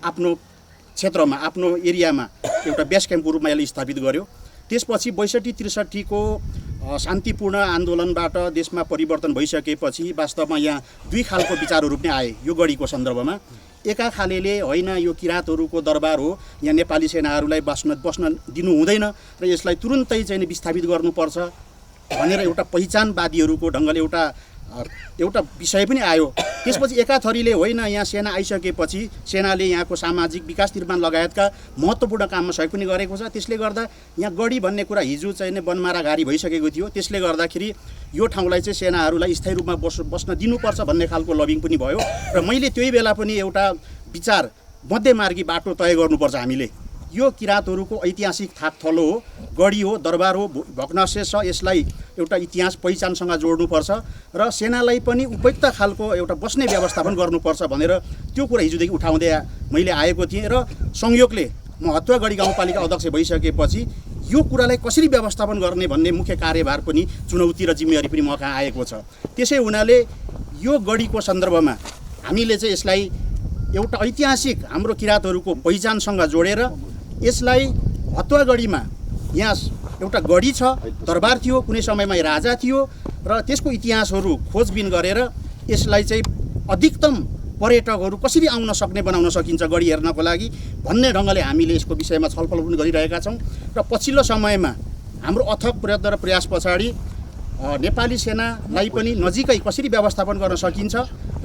आफ्नो क्षेत्रमा आफ्नो एरियामा एउटा बेस क्याम्पको रूपमा यसले स्थापित गर्यो। त्यसपछि 62-63 को शान्तिपूर्ण आन्दोलनबाट देशमा परिवर्तन भइसकेपछि वास्तवमा यहाँ दुई खालको विचारहरू पनि आए यो गढीको सन्दर्भमा। एका खालेले होइन यो किराँतहरूको दरबार हो, यहाँ नेपाली सेनाहरूलाई बस्न दिनु हुँदैन र यसलाई तुरुन्तै चाहिँ विस्थापित गर्नुपर्छ भनेर एउटा पहिचानवादीहरूको ढङ्गले एउटा विषय पनि आयो। त्यसपछि एका थरीले होइन यहाँ सेना आइसकेपछि सेनाले यहाँको सामाजिक विकास निर्माण लगायतका महत्त्वपूर्ण काममा सहयोग पनि गरेको छ। त्यसले गर्दा यहाँ गढी भन्ने कुरा हिजो चाहिँ वनमाराघारी भइसकेको थियो। त्यसले गर्दाखेरि यो ठाउँलाई चाहिँ सेनाहरूलाई स्थायी रूपमा बस्न दिनुपर्छ भन्ने खालको लबिङ पनि भयो र मैले त्यही बेला पनि एउटा विचार मध्यमार्गी बाटो तय गर्नुपर्छ हामीले। यो किराँतहरूको ऐतिहासिक थाक थलो हो, गढी हो, दरबार हो, भग्नावशेष छ, यसलाई एउटा इतिहास पहिचानसँग जोड्नुपर्छ र सेनालाई पनि उपयुक्त खालको एउटा बस्ने व्यवस्थापन गर्नुपर्छ भनेर त्यो कुरा हिजोदेखि उठाउँदै मैले आएको थिएँ र संयोगले म हतुवागढी गाउँपालिका अध्यक्ष भइसकेपछि यो कुरालाई कसरी व्यवस्थापन गर्ने भन्ने मुख्य कार्यभार पनि चुनौती र जिम्मेवारी पनि म कहाँ आएको छ। त्यसै हुनाले यो गढीको सन्दर्भमा हामीले चाहिँ यसलाई एउटा ऐतिहासिक हाम्रो किराँतहरूको पहिचानसँग जोडेर यसलाई हतुवागढीमा यहाँ एउटा गढी छ, दरबार थियो, कुनै समयमा राजा थियो र त्यसको इतिहासहरू खोजबिन गरेर यसलाई चाहिँ अधिकतम पर्यटकहरू कसरी आउन सक्ने बनाउन सकिन्छ गढी हेर्नको लागि भन्ने ढङ्गले हामीले यसको विषयमा छलफल पनि गरिरहेका छौँ। र पछिल्लो समयमा हाम्रो अथक प्रयत्न र प्रयास पछाडि नेपाली सेनालाई पनि नजिकै कसरी व्यवस्थापन गर्न सकिन्छ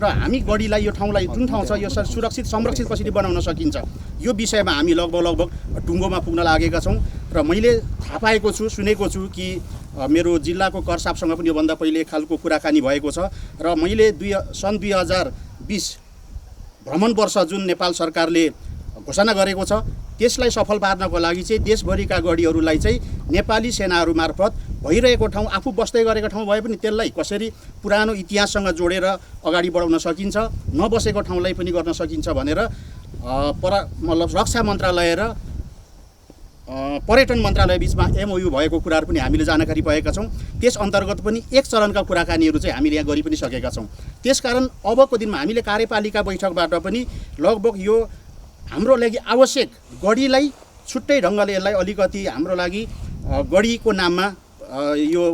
र हामी गढीलाई यो ठाउँलाई जुन ठाउँ छ यो सुरक्षित संरक्षित कसरी बनाउन सकिन्छ यो विषयमा हामी लगभग टुङ्गोमा पुग्न लागेका छौँ। र मैले थाहा पाएको छु, सुनेको छु कि मेरो जिल्लाको करसापसँग पनि योभन्दा पहिले खालको कुराकानी भएको छ र मैले सन् 2020 भ्रमण वर्ष जुन नेपाल सरकारले घोषणा गरेको छ त्यसलाई सफल पार्नको लागि चाहिँ देशभरिका गढीहरूलाई चाहिँ नेपाली सेनाहरू मार्फत भइरहेको ठाउँ आफू बस्दै गरेको ठाउँ भए पनि त्यसलाई कसरी पुरानो इतिहाससँग जोडेर अगाडि बढाउन सकिन्छ, नबसेको ठाउँलाई पनि गर्न सकिन्छ भनेर मतलब रक्षा मन्त्रालय र पर्यटन मन्त्रालय बिचमा MOU भएको कुराहरू पनि हामीले जानकारी पाएका छौँ। त्यस अन्तर्गत पनि एक चरणका कुराकानीहरू चाहिँ हामीले यहाँ गरि पनि सकेका छौँ। त्यसकारण अबको दिनमा हामीले कार्यपालिका बैठकबाट पनि लगभग यो हाम्रो लागि आवश्यक गढीलाई छुट्टै ढङ्गले यसलाई अलिकति हाम्रो लागि गढीको नाममा यो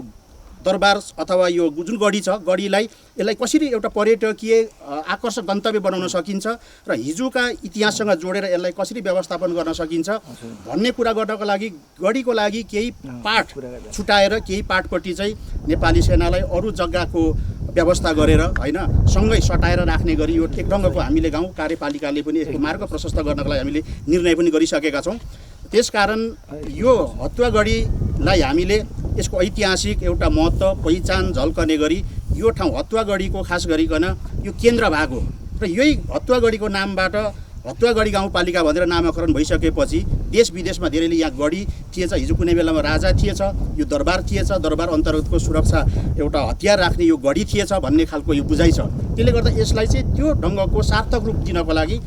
दरबार अथवा यो जुन गढी छ गढीलाई यसलाई कसरी एउटा पर्यटकीय आकर्षक गन्तव्य बनाउन सकिन्छ र हिजोका इतिहाससँग जोडेर यसलाई कसरी व्यवस्थापन गर्न सकिन्छ भन्ने कुरा गर्नको लागि गढीको लागि केही पाठ छुटाएर केही पाठपट्टि चाहिँ नेपाली सेनालाई अरू जग्गाको व्यवस्था गरेर होइन सँगै सटाएर राख्ने गरी यो एक ढङ्गको हामीले गाउँ कार्यपालिकाले पनि यसको मार्ग प्रशस्त गर्नको लागि हामीले निर्णय पनि गरिसकेका छौँ। त्यसकारण यो हतुवागढीलाई हामीले यसको ऐतिहासिक एउटा महत्त्व पहिचान झल्कने गरी यो ठाउँ हतुवागढीको खास गरिकन यो केन्द्र भाग हो र यही हतुवागढीको नामबाट हतुवागढी गाउँपालिका भनेर नामाकरण भइसकेपछि देश विदेशमा धेरैले यहाँ गढी थिएछ, हिजो कुनै बेलामा राजा थिएछ, यो दरबार थिएछ, दरबार अन्तर्गतको सुरक्षा एउटा हतियार राख्ने यो गढी थिएछ भन्ने खालको यो बुझाइ छ। त्यसले गर्दा यसलाई चाहिँ त्यो ढङ्गको सार्थक रूप दिनको लागि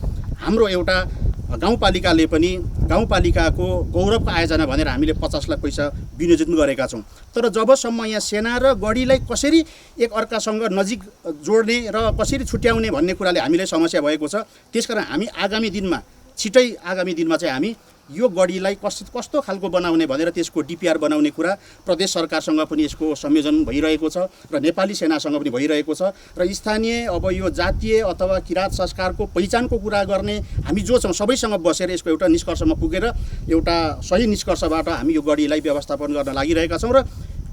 हाम्रो एउटा गाउँपालिकाले पनि गाउँपालिकाको गौरवको आयोजना भनेर हामीले 50 लाख पैसा विनियोजित गरेका छौँ। तर जबसम्म यहाँ सेना र गढीलाई कसरी एक अर्कासँग नजिक जोड्ने र कसरी छुट्याउने भन्ने कुराले हामीलाई समस्या भएको छ। त्यसकारण हामी आगामी दिनमा चाहिँ हामी यो गढीलाई कस्तो खालको बनाउने भनेर त्यसको DPR बनाउने कुरा प्रदेश सरकारसँग पनि यसको संयोजन भइरहेको छ र नेपाली सेनासँग पनि भइरहेको छ र स्थानीय अब यो जातीय अथवा किराँत संस्कारको पहिचानको कुरा गर्ने हामी जो छौँ सबैसँग बसेर यसको एउटा निष्कर्षमा पुगेर एउटा सही निष्कर्षबाट हामी यो गढीलाई व्यवस्थापन गर्न लागिरहेका छौँ र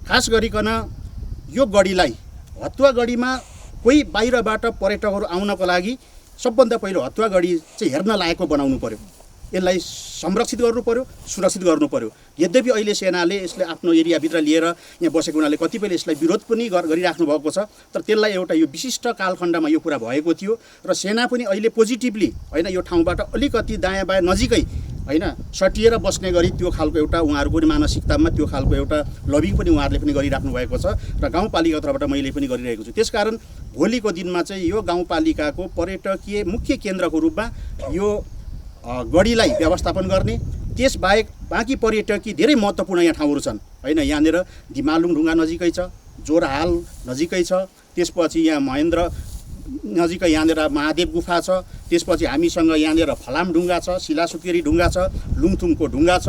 खास गरिकन यो गढीलाई हतुवागढीमा कोही बाहिरबाट पर्यटकहरू आउनको लागि सबभन्दा पहिलो हतुवागढी चाहिँ हेर्न लायकको बनाउनु पर्यो, यसलाई संरक्षित गर्नु पर्यो, सुरक्षित गर्नु पर्यो। यद्यपि अहिले सेनाले यसले आफ्नो एरियाभित्र लिएर यहाँ बसेको हुनाले कतिपयले यसलाई विरोध पनि गरिराख्नु भएको छ, तर त्यसलाई एउटा यो विशिष्ट कालखण्डमा यो कुरा भएको थियो र सेना पनि अहिले पोजिटिभली होइन यो ठाउँबाट अलिकति दायाँ बायाँ नजिकै होइन सटिएर बस्ने गरी त्यो खालको एउटा उहाँहरूको पनि मानसिकतामा त्यो खालको एउटा लबिङ पनि उहाँहरूले पनि गरिराख्नु भएको छ र गाउँपालिका तर्फबाट मैले पनि गरिरहेको छु। त्यसकारण भोलिको दिनमा चाहिँ यो गाउँपालिकाको पर्यटकीय मुख्य केन्द्रको रूपमा यो गढीलाई व्यवस्थापन गर्ने, त्यसबाहेक बाँकी पर्यटकीय धेरै महत्त्वपूर्ण यहाँ ठाउँहरू छन् होइन। यहाँनिर दिमालुङ ढुङ्गा नजिकै छ, जोरहाल नजिकै छ, त्यसपछि यहाँ महेन्द्र नजिकै यहाँनिर महादेव गुफा छ, त्यसपछि हामीसँग यहाँनिर फलाम ढुङ्गा छ, शिलासुकेरी ढुङ्गा छ, लुङथुङको ढुङ्गा छ,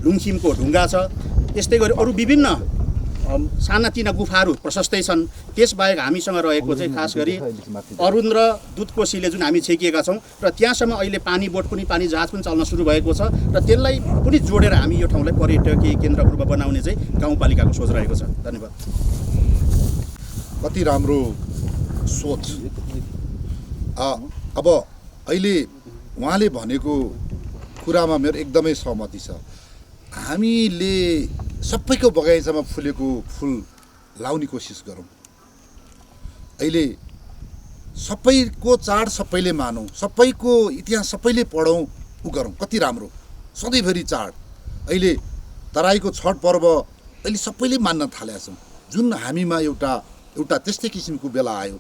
लुङखिमको ढुङ्गा छ। त्यस्तै गरी अरू विभिन्न सानातिना गुफाहरू प्रशस्तै छन्। त्यसबाहेक हामीसँग रहेको चाहिँ खास गरी अरुण र दुधकोसीले जुन हामी छेकिएका छौँ र त्यहाँसम्म अहिले पानी बोट पनि पानी जहाज पनि चल्न सुरु भएको छ र त्यसलाई पनि जोडेर हामी यो ठाउँलाई पर्यटकीय केन्द्रको रूपमा बनाउने चाहिँ गाउँपालिकाको सोच रहेको छ। धन्यवाद। कति राम्रो सोच। अब अहिले उहाँले भनेको कुरामा मेरो एकदमै सहमति छ। हामीले सबैको बगैँचामा फुलेको फुल लाउने कोसिस गरौँ। अहिले सबैको चाड सबैले मानौँ, सबैको इतिहास सबैले पढौँ, उ गरौँ। कति राम्रो सधैँभरि चाड। अहिले तराईको छठ पर्व अहिले सबैले मान्न थालेका छौँ। जुन हामीमा एउटा त्यस्तै किसिमको बेला आयो,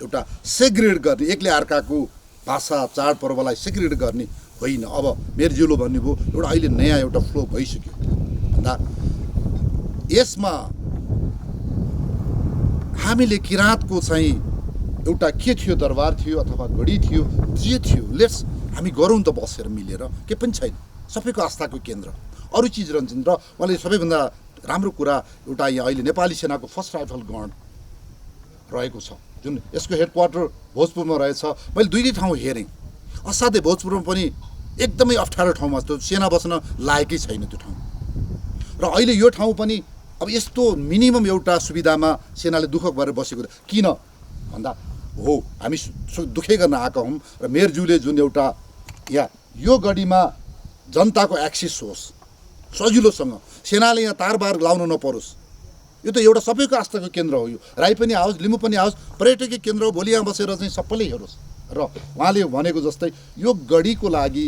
एउटा सेग्रेड गर्ने, एकले अर्काको भाषा चाडपर्वलाई सेग्रेड गर्ने होइन। अब मेरज्यूले भन्नुभयो एउटा अहिले नयाँ एउटा फ्लो भइसक्यो भन्दा यसमा हामीले किराँतको चाहिँ एउटा के थियो, दरबार थियो अथवा गढी थियो, जे थियो, लेट्स हामी गरौँ त बसेर मिलेर। के पनि छैन, सबैको आस्थाको केन्द्र अरू चिज रहन्छन्। र उहाँले सबैभन्दा राम्रो कुरा एउटा यहाँ अहिले नेपाली सेनाको फर्स्ट राइफल गण रहेको छ, जुन यसको हेडक्वार्टर भोजपुरमा रहेछ। मैले 2 ठाउँ हेरेँ, असाध्यै भोजपुरमा पनि एकदमै अप्ठ्यारो ठाउँमा त्यो सेना बस्न लायकै छैन त्यो ठाउँ। र अहिले यो ठाउँ पनि अब यस्तो मिनिमम एउटा सुविधामा सेनाले दुःख गरेर बसेको किन भन्दा हो हामी दुःखै गर्न आएका हौँ। र मेयरज्यूले जुन एउटा यो गढीमा जनताको एक्सेस होस् सजिलोसँग, सेनाले यहाँ तारबार लाउन नपरोस्। यो त एउटा सबैको आस्थाको केन्द्र हो। यो राई पनि आओस्, लिम्बू पनि आओस्, पर्यटकीय केन्द्र हो। भोलि यहाँ बसेर चाहिँ सबैले हेरोस्। र उहाँले भनेको जस्तै यो गढीको लागि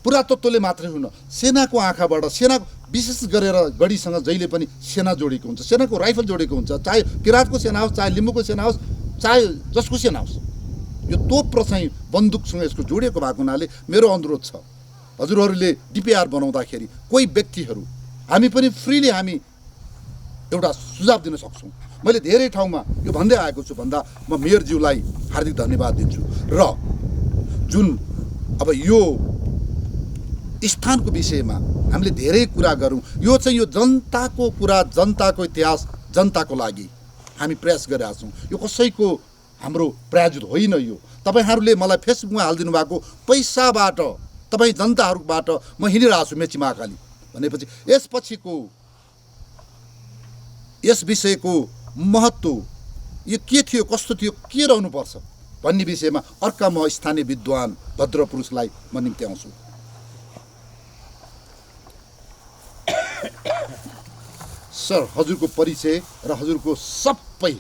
पुरातत्वले मात्रै हुन, सेनाको आँखाबाट, सेना विशेष गरेर गढीसँग जहिले पनि सेना जोडेको हुन्छ, सेनाको राइफल जोडेको हुन्छ। चाहे किराँतको सेना होस्, चाहे लिम्बूको सेना होस्, चाहे जसको सेना होस्, यो तोप र चाहिँ बन्दुकसँग यसको जोडिएको भएको हुनाले मेरो अनुरोध छ, हजुरहरूले डिपिआर बनाउँदाखेरि कोही व्यक्तिहरू हामी पनि फ्रीली हामी एउटा सुझाव दिन सक्छौँ। मैले धेरै ठाउँमा यो भन्दै आएको छु भन्दा म मेयरज्यूलाई हार्दिक धन्यवाद दिन्छु। र जुन अब यो स्थानको विषयमा हामीले धेरै कुरा गरौँ, यो चाहिँ यो जनताको कुरा, जनताको इतिहास, जनताको लागि हामी प्रयास गरिरहेका छौँ। यो कसैको हाम्रो प्रायोजित होइन। यो तपाईँहरूले मलाई फेसबुकमा हालिदिनु भएको पैसाबाट, तपाईँ जनताहरूबाट म हिँडिरहेको छु मेची महाकाली भनेपछि यस विषयको महत्त्व यो के थियो, कस्तो थियो, के रहनुपर्छ भन्ने विषयमा अर्का म स्थानीय विद्वान भद्रपुरुषलाई म निम्ति आउँछु। सर, हजुरको परिचय र हजुरको सबै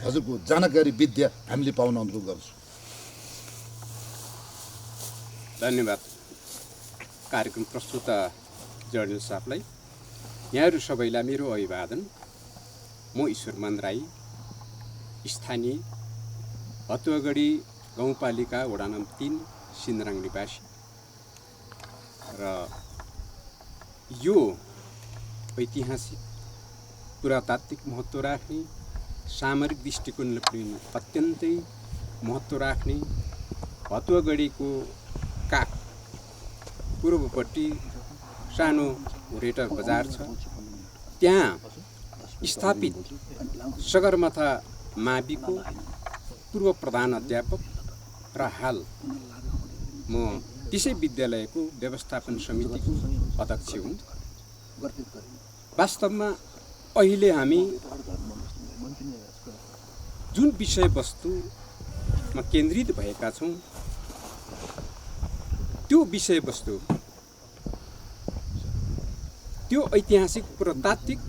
हजुरको जानकारी विद्या हामीले पाउन अनुरोध गर्छु। धन्यवाद कार्यक्रम प्रस्तुता जर्नलिस्ट साहबलाई। यहाँहरू सबैलाई मेरो अभिवादन। म ईश्वरमान राई, स्थानीय हतुवागढी गाउँपालिका वडा नम्बर 3 सिन्द्राङ निवासी। र यो ऐतिहासिक पुरातात्विक महत्त्व राख्ने, सामरिक दृष्टिकोणले पनि अत्यन्तै महत्त्व राख्ने हतुवागढीको काग पूर्वपट्टि सानो रेटर बजार छ, त्यहाँ स्थापित सगरमाथा माविको पूर्व प्रधान अध्यापक र हाल म त्यसै विद्यालयको व्यवस्थापन समितिको अध्यक्ष हुँ। वास्तवमा अहिले हामी जुन विषयवस्तुमा केन्द्रित भएका छौँ त्यो विषयवस्तु, त्यो ऐतिहासिक पुरातात्विक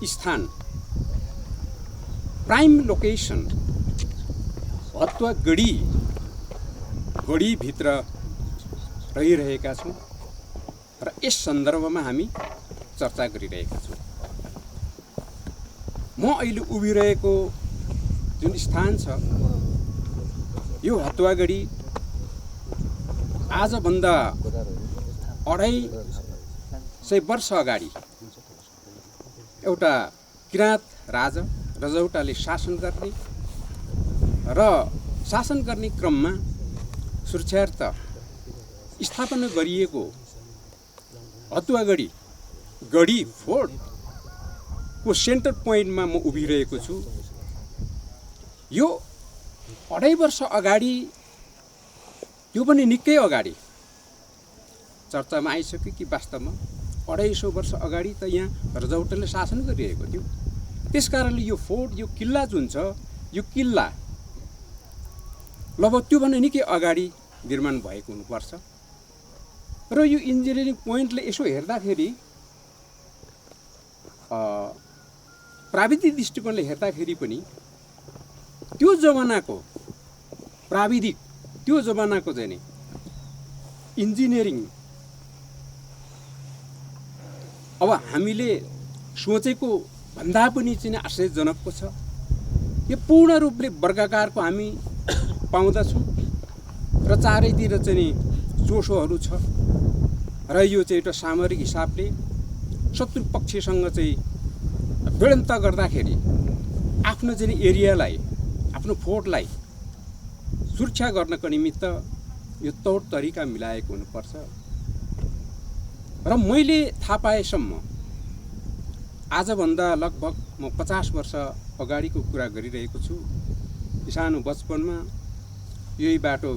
स्थान, प्राइम लोकेसन हतुवागढीभित्र रहिरहेका छौँ र यस सन्दर्भमा हामी चर्चा गरिरहेका छौँ। म अहिले उभिरहेको जुन स्थान छ यो हतुवागढी आजभन्दा 250 वर्ष अगाडि एउटा किराँत राजा रजौटाले शासन गर्ने र शासन गर्ने क्रममा सुरक्षार्थ स्थापना गरिएको हतुवागढी गढी फोर्टको सेन्टर पोइन्टमा म उभिरहेको छु। यो 2.5 वर्ष अगाडि, त्यो पनि निकै अगाडि चर्चामा आइसक्यो कि वास्तवमा 250 वर्ष अगाडि त यहाँ रजौटाले शासन गरिरहेको थियो। त्यस कारणले यो फोर्ट, यो किल्ला जुन छ, यो किल्ला लगभग त्योभन्दा निकै अगाडि निर्माण भएको हुनुपर्छ। र यो इन्जिनियरिङ पोइन्टले यसो हेर्दाखेरि, प्राविधिक दृष्टिकोणले हेर्दाखेरि पनि त्यो जमानाको प्राविधिक, त्यो जमानाको चाहिँ नि इन्जिनियरिङ अब हामीले सोचेको भन्दा पनि चाहिँ आश्चर्यजनकको छ। यो पूर्ण रूपले वर्गाकारको हामी पाउँदछौँ र चारैतिर चाहिँ नि चोसोहरू छ र यो चाहिँ एउटा सामरिक हिसाबले शत्रु पक्षसँग चाहिँ भिडन्त गर्दाखेरि आफ्नो चाहिँ एरियालाई, आफ्नो फोर्टलाई सुरक्षा गर्नको निमित्त यो तौर तरिका मिलाएको हुनुपर्छ। र मैले थाहा पाएसम्म आजभन्दा लगभग म 50 वर्ष अगाडिको कुरा गरिरहेको छु। सानो बचपनमा यही बाटो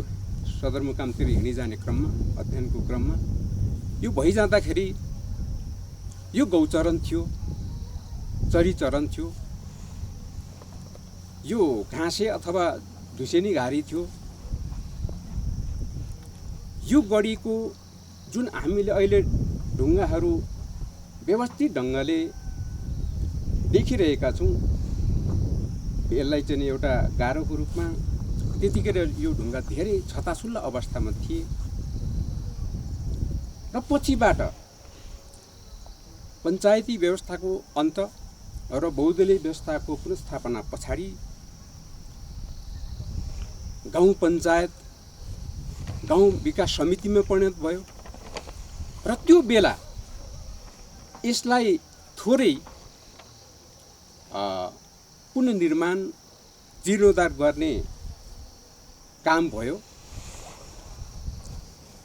सदरमुकामतिर हिँडी जाने क्रममा, अध्ययनको क्रममा यो भइजाँदाखेरि यो गौचरण थियो, चरीचरण थियो, यो घाँसे अथवा धुसेनी घारी थियो। यो गढीको जुन हामीले अहिले ढुङ्गाहरू व्यवस्थित ढङ्गले देखिरहेका छौँ, यसलाई चाहिँ एउटा गारोको रूपमा, त्यतिखेर यो ढुङ्गा धेरै छताछुल्ला अवस्थामा थिए र पछिबाट पञ्चायती व्यवस्थाको अन्त र बहुदलीय व्यवस्थाको पुनर्स्थापना पछाडि गाउँ पञ्चायत, गाउँ विकास समितिमा परिणत भयो र त्यो बेला यसलाई थोरै पुनर्निर्माण, जीर्णोद्धार गर्ने काम भयो।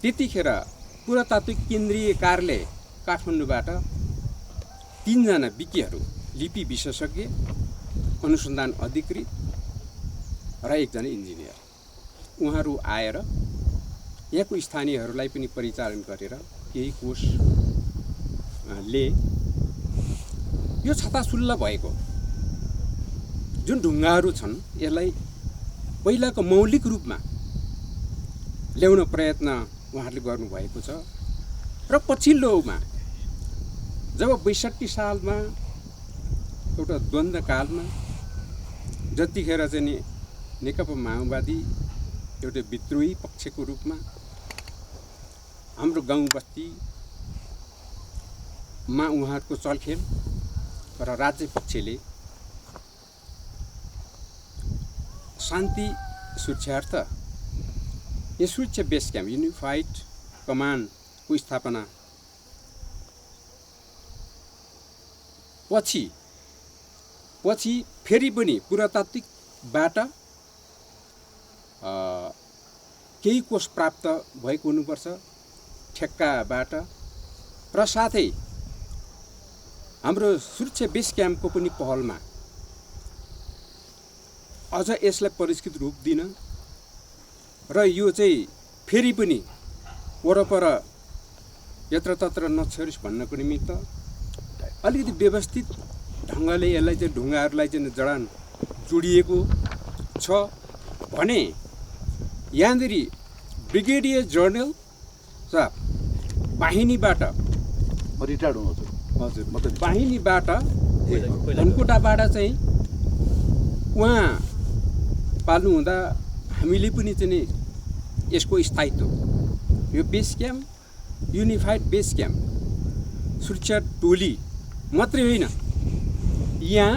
त्यतिखेर पुरातात्विक केन्द्रीय कार्यालय काठमाडौँबाट 3 जना विज्ञहरू, लिपि विशेषज्ञ, अनुसन्धान अधिकृत र 1 जना इन्जिनियर, उहाँहरू आएर यहाँको स्थानीयहरूलाई पनि परिचालन गरेर केही कोषले यो छताछुल्ला भएको जुन ढुङ्गाहरू छन् यसलाई पहिलाको मौलिक रूपमा ल्याउन प्रयत्न उहाँहरूले गर्नुभएको छ। र पछिल्लोमा जब 62 सालमा एउटा द्वन्द्वकालमा जतिखेर चाहिँ नि नेकपा माओवादी एउटा विद्रोही पक्षको रूपमा हाम्रो गाउँ बस्तीमा उहाँहरूको चलखेल र राज्य पक्षले शान्ति सुरक्षार्थ यो सुरक्षा बेस क्याम्प, युनिफाइड कमान्डको स्थापना पछि फेरि पनि पुरातात्विकबाट केही कोष प्राप्त भएको हुनुपर्छ ठेक्काबाट, र साथै हाम्रो सुरक्षा बेस क्याम्पको पनि पहलमा अझ यसलाई परिष्कृत रूप दिन र यो चाहिँ फेरि पनि वरपर यत्रतत्र नछोरिस् भन्नको निमित्त अलिकति व्यवस्थित ढङ्गले यसलाई चाहिँ ढुङ्गाहरूलाई चाहिँ जडान जोडिएको छ भने यहाँनिर ब्रिगेडियर जनरल साहब बाहिनीबाट, रिटायर्ड हुनुहुन्छ? हजुर, बाहिनीबाट धनकुटाबाट चाहिँ उहाँ पाल्नु हुँदा हामीले पनि चाहिँ यसको स्थायित्व, यो base camp, unified base camp, सुरक्षा टोली मात्रै होइन, यहाँ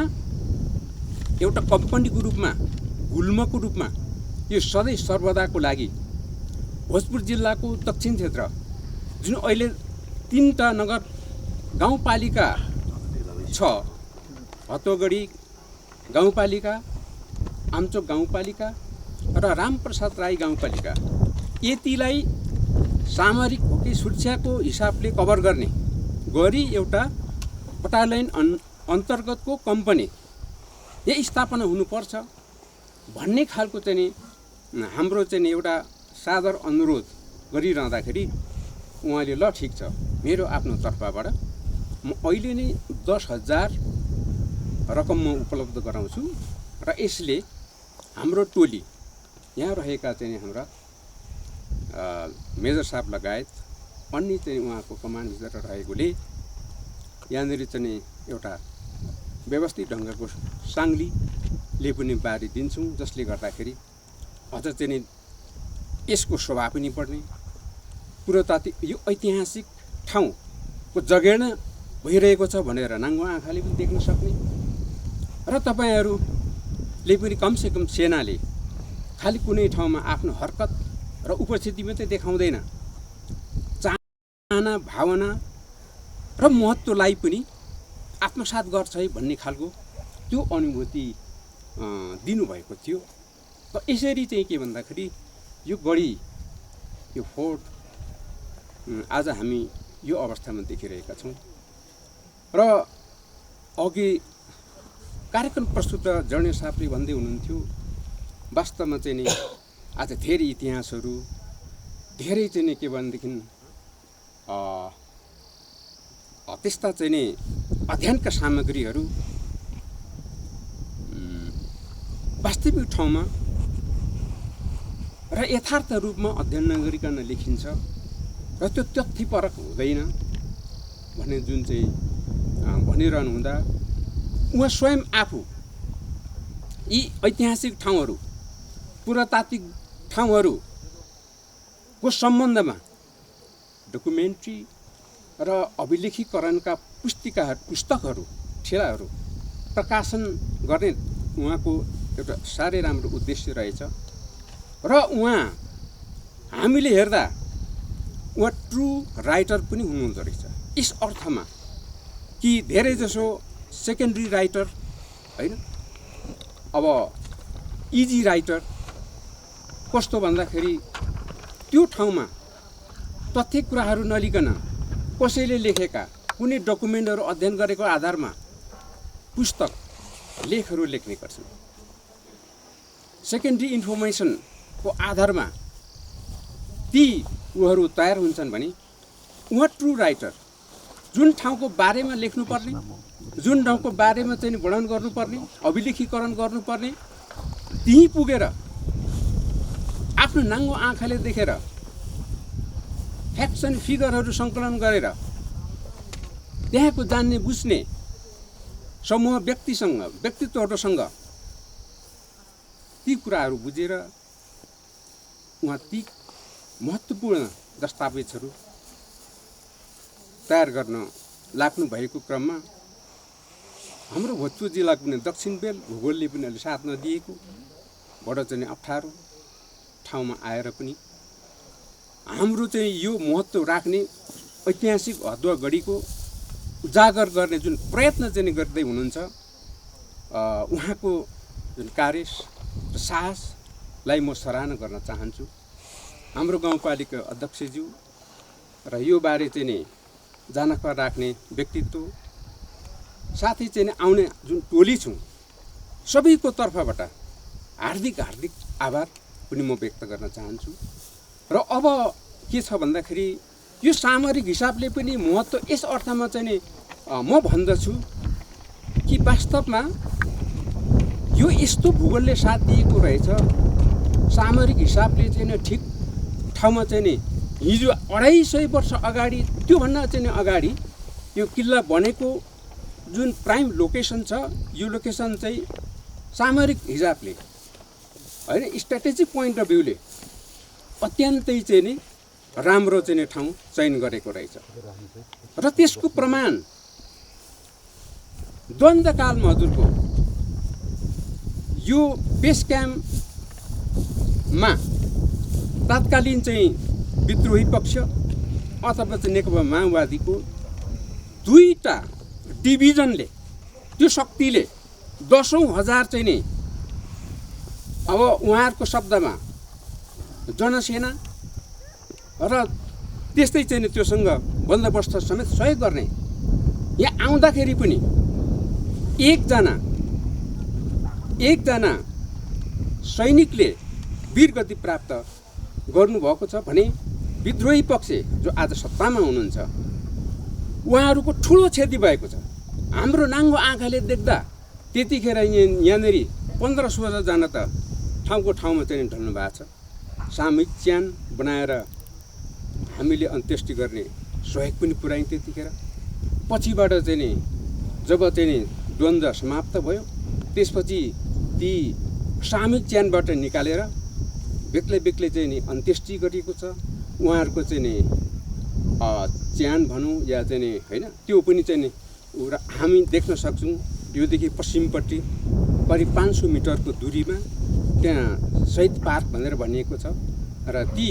एउटा कम्पनीको रूपमा, गुल्मको रूपमा यो सधैँ सर्वदाको लागि भोजपुर जिल्लाको दक्षिण क्षेत्र जुन अहिले 3टा नगर गाउँपालिका छ, हतोगढी, गाउँपालिका, आमचोक गाउँपालिका र रामप्रसाद राई गाउँपालिका यतिलाई सामरिक हो कि सुरक्षाको हिसाबले कभर गर्ने गरी एउटा बटालियन अन्तर्गतको कम्पनी यही स्थापना हुनुपर्छ भन्ने खालको चाहिँ हाम्रो चाहिँ एउटा सादर अनुरोध गरिरहँदाखेरि उहाँले ल ठिक छ, मेरो आफ्नो तर्फबाट म अहिले नै 10,000 रकम म उपलब्ध गराउँछु र यसले हाम्रो टोली यहाँ रहेका चाहिँ हाम्रा मेजर साहब लगायत अन्य चाहिँ उहाँको कमान्डभित्र रहेकोले यहाँनिर चाहिँ एउटा व्यवस्थित ढङ्गको साङ्लीले पनि बारी दिन्छौँ, जसले गर्दाखेरि अझ चाहिँ यसको शोभा पनि बढ्ने, पुरातात्विक यो ऐतिहासिक ठाउँको जगेर्ना भइरहेको छ भनेर नाङ्गो आँखाले पनि देख्न सक्ने र तपाईँहरूले पनि कमसेकम सेनाले खालि कुनै ठाउँमा आफ्नो हरकत र उपस्थिति मात्रै देखाउँदैन, चाहना भावना र महत्त्वलाई पनि आत्मसात गर्छ है भन्ने खालको त्यो अनुभूति दिनुभएको थियो। र यसरी चाहिँ के भन्दाखेरि यो गढी यो फोर्ट आज हामी यो अवस्थामा देखिरहेका छौँ। र अघि कार्यक्रम प्रस्तुत जर्ने साहबले भन्दै हुनुहुन्थ्यो, वास्तवमा चाहिँ नि आज धेरै इतिहासहरू, धेरै चाहिँ नि के भनेदेखि त्यस्ता चाहिँ नि अध्ययनका सामग्रीहरू वास्तविक ठाउँमा र यथार्थ रूपमा अध्ययन नगरिकन लेखिन्छ र त्यो तथ्यपरक हुँदैन भन्ने जुन चाहिँ भनिरहनु हुँदा उहाँ स्वयं आफू यी ऐतिहासिक ठाउँहरू, पुरातात्विक ठाउँहरूको सम्बन्धमा डकुमेन्ट्री र अभिलेखीकरणका पुस्तकहरू, ठेलाहरू प्रकाशन गर्ने उहाँको एउटा साह्रै राम्रो उद्देश्य रहेछ। र उहाँ हामीले हेर्दा उहाँ ट्रु राइटर पनि हुनुहुँदो रहेछ, यस अर्थमा कि धेरै जसो सेकेन्डरी राइटर होइन, अब इजी राइटर कस्तो भन्दाखेरि त्यो ठाउँमा तथ्य कुराहरू नलिकन कसैले लेखेका कुनै डकुमेन्टहरू अध्ययन गरेको आधारमा पुस्तक लेखहरू लेख्ने गर्छन्। सेकेन्डरी इन्फर्मेसनको आधारमा ती उहरू तयार हुन्छन् भने उहाँ ट्रु राइटर, जुन ठाउँको बारेमा लेख्नुपर्ने, जुन ठाउँको बारेमा चाहिँ वर्णन गर्नुपर्ने, अभिलेखीकरण गर्नुपर्ने, त्यहीँ पुगेर आफ्नो नाङ्गो आँखाले देखेर फ्याक्ट्स एन्ड फिगरहरू सङ्कलन गरेर त्यहाँको जान्ने बुझ्ने समूह व्यक्तित्वहरूसँग ती कुराहरू बुझेर उहाँ ती महत्त्वपूर्ण दस्तावेजहरू तयार गर्न लाग्नु भएको क्रममा हाम्रो भोजपुर जिल्लाको पनि दक्षिण बेल भूगोलले पनि अलि साथ नदिएको बडो चाहिँ अप्ठ्यारो ठाउँमा आएर पनि हाम्रो चाहिँ यो महत्त्व राख्ने ऐतिहासिक हदुवा गढीको उजागर गर्ने जुन प्रयत्न चाहिँ गर्दै हुनुहुन्छ, उहाँको जुन कार्य र साहसलाई म सराहना गर्न चाहन्छु। हाम्रो गाउँपालिका अध्यक्षज्यू र यो बारे चाहिँ नि जानकार राख्ने व्यक्तित्व साथै चाहिँ आउने जुन टोली छौँ सबैको तर्फबाट हार्दिक आभार पनि म व्यक्त गर्न चाहन्छु। र अब के छ भन्दाखेरि यो सामरिक हिसाबले पनि महत्त्व यस अर्थमा चाहिँ नि म भन्दछु कि वास्तवमा यो यस्तो भूगोलले साथ दिएको रहेछ, सामरिक हिसाबले चाहिँ नि ठिक ठाउँमा चाहिँ नि हिजो 250 वर्ष अगाडि, त्योभन्दा चाहिँ नि अगाडि यो किल्ला बनेको जुन प्राइम लोकेसन छ, यो लोकेसन चाहिँ सामरिक हिसाबले होइन, स्ट्राटेजिक पोइन्ट अफ भ्यूले अत्यन्तै चाहिँ नि राम्रो चाहिँ नि ठाउँ चयन गरेको रहेछ। र त्यसको प्रमाण द्वन्द्वकालमा हजुरको यो बेस क्याम्पमा तत्कालीन चाहिँ विद्रोही पक्ष अथवा चाहिँ नेकपा माओवादीको 2टा डिभिजनले, त्यो शक्तिले 10औं हजार चाहिँ नि अब उहाँहरूको शब्दमा जनसेना र त्यस्तै चाहिँ नि त्योसँग बन्दोबस्त समेत सहयोग गर्ने यहाँ आउँदाखेरि पनि एकजना सैनिकले वीरगति प्राप्त गर्नुभएको छ भने विद्रोही पक्ष जो आज सत्तामा हुनुहुन्छ उहाँहरूको ठुलो क्षति भएको छ। हाम्रो नाङ्गो आँखाले देख्दा त्यतिखेर यहाँनिर 15-16 जना त ठाउँको ठाउँमा चाहिँ ढल्नु भएको छ। सामूहिक च्यान बनाएर हामीले अन्त्येष्टि गर्ने सहयोग पनि पुर्यायौँ त्यतिखेर। पछिबाट चाहिँ नि जब चाहिँ नि द्वन्द्व समाप्त भयो त्यसपछि ती सामूहिक च्यानबाट निकालेर बेग्लै बेग्लै चाहिँ नि अन्त्येष्टि गरिएको छ। उहाँहरूको चाहिँ नि च्यान भनौँ या चाहिँ नि होइन त्यो पनि चाहिँ नि हामी देख्न सक्छौँ। योदेखि पश्चिमपट्टि करिब 500 मिटरको दूरीमा त्यहाँ शहीद पार्क भनेर भनिएको छ र ती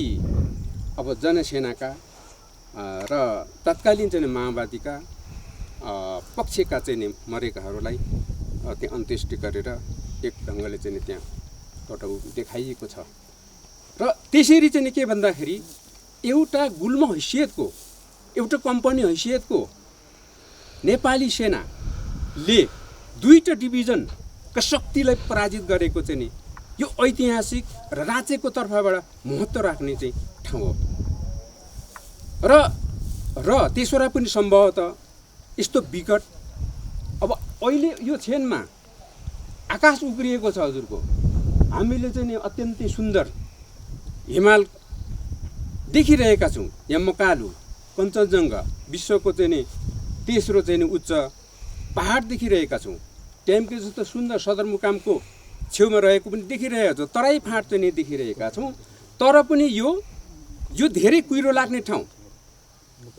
अब जनसेनाका र तत्कालीन चाहिँ माओवादीका पक्षका चाहिँ नि मरेकाहरूलाई त्यहाँ अन्त्येष्टि गरेर एक ढङ्गले चाहिँ त्यहाँ एउटा देखाइएको छ। र त्यसरी चाहिँ के भन्दाखेरि एउटा गुल्म हैसियतको एउटा कम्पनी हैसियतको नेपाली सेनाले 2टा डिभिजनका शक्तिलाई पराजित गरेको चाहिँ नि यो ऐतिहासिक र राज्यको तर्फबाट महत्त्व राख्ने चाहिँ ठाउँ हो। र तेस्रो पनि सम्भवतः यस्तो विकट अब अहिले यो क्षणमा आकाश उक्रिएको छ हजुरको। हामीले चाहिँ नि अत्यन्तै सुन्दर हिमाल देखिरहेका छौँ। यहाँ मकालु कञ्चनजङ्घा विश्वको चाहिँ नि तेस्रो चाहिँ नि उच्च पहाड देखिरहेका छौँ। ट्याम्के जस्तो सुन्दर सदरमुकामको छेउमा रहेको पनि देखिरहेका छौँ। तराई फाँट चाहिँ नि देखिरहेका छौँ। तर पनि यो धेरै कुहिरो लाग्ने ठाउँ,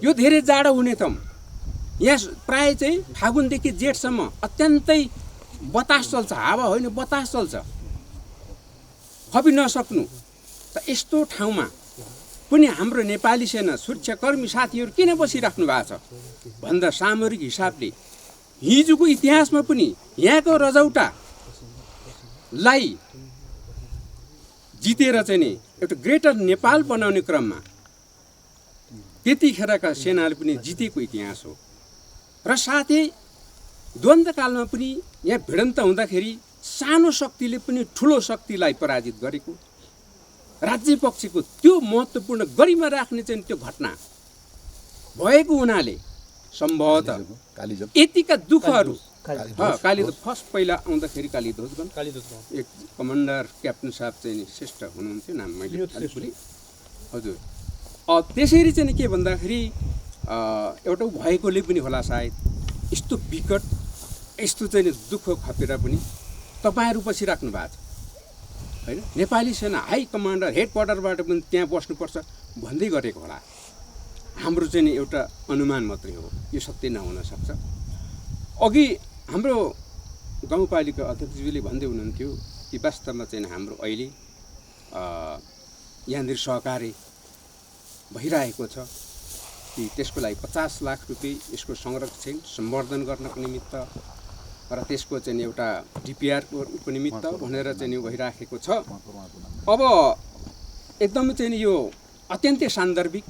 यो धेरै जाडो हुने ठाउँ। यहाँ प्राय चाहिँ फागुनदेखि जेठसम्म अत्यन्तै बतास चल्छ, हावा होइन बतास चल्छ, खपि नसक्नु। त यस्तो ठाउँमा पनि हाम्रो नेपाली सेना सुरक्षाकर्मी साथीहरू किन बसिराख्नु भएको छ भन्दा सामरिक हिसाबले हिजोको इतिहासमा पनि यहाँको रजौटालाई जितेर चाहिँ नि एउटा ग्रेटर नेपाल बनाउने क्रममा त्यतिखेरका सेनाले पनि जितेको इतिहास हो। र साथै द्वन्द्वकालमा पनि यहाँ भिडन्त हुँदाखेरि सानो शक्तिले पनि ठुलो शक्तिलाई पराजित गरेको राज्य पक्षको त्यो महत्त्वपूर्ण गरिमा राख्ने चाहिँ त्यो घटना भएको हुनाले सम्भवतः यतिका दुःखहरू कालीध्वज फर्स्ट पहिला आउँदाखेरि कालीध्वजगण एक कमान्डर क्याप्टन साहब चाहिँ नि श्रेष्ठ हुनुहुन्थ्यो नाम मैले हजुर। त्यसरी चाहिँ के भन्दाखेरि एउटा भएकोले पनि होला सायद यस्तो विकट यस्तो चाहिँ दुःख खपेर पनि तपाईँहरू बसिराख्नु भएको छ होइन। नेपाली सेना हाई कमान्डर हेड क्वार्टरबाट पनि त्यहाँ बस्नुपर्छ भन्दै गरेको होला। हाम्रो चाहिँ एउटा अनुमान मात्रै हो, यो सत्य नहुन सक्छ। अघि हाम्रो गाउँपालिका अध्यक्षज्यूले भन्दै हुनुहुन्थ्यो कि वास्तवमा चाहिँ हाम्रो अहिले यहाँनिर सहकारी भइरहेको छ कि त्यसको लागि 50 लाख रुपियाँ यसको संरक्षण सम्वर्धन गर्नको निमित्त र त्यसको चाहिँ एउटा डिपिआरको निमित्त भनेर चाहिँ भइराखेको छ। अब एकदमै चाहिँ यो अत्यन्तै सान्दर्भिक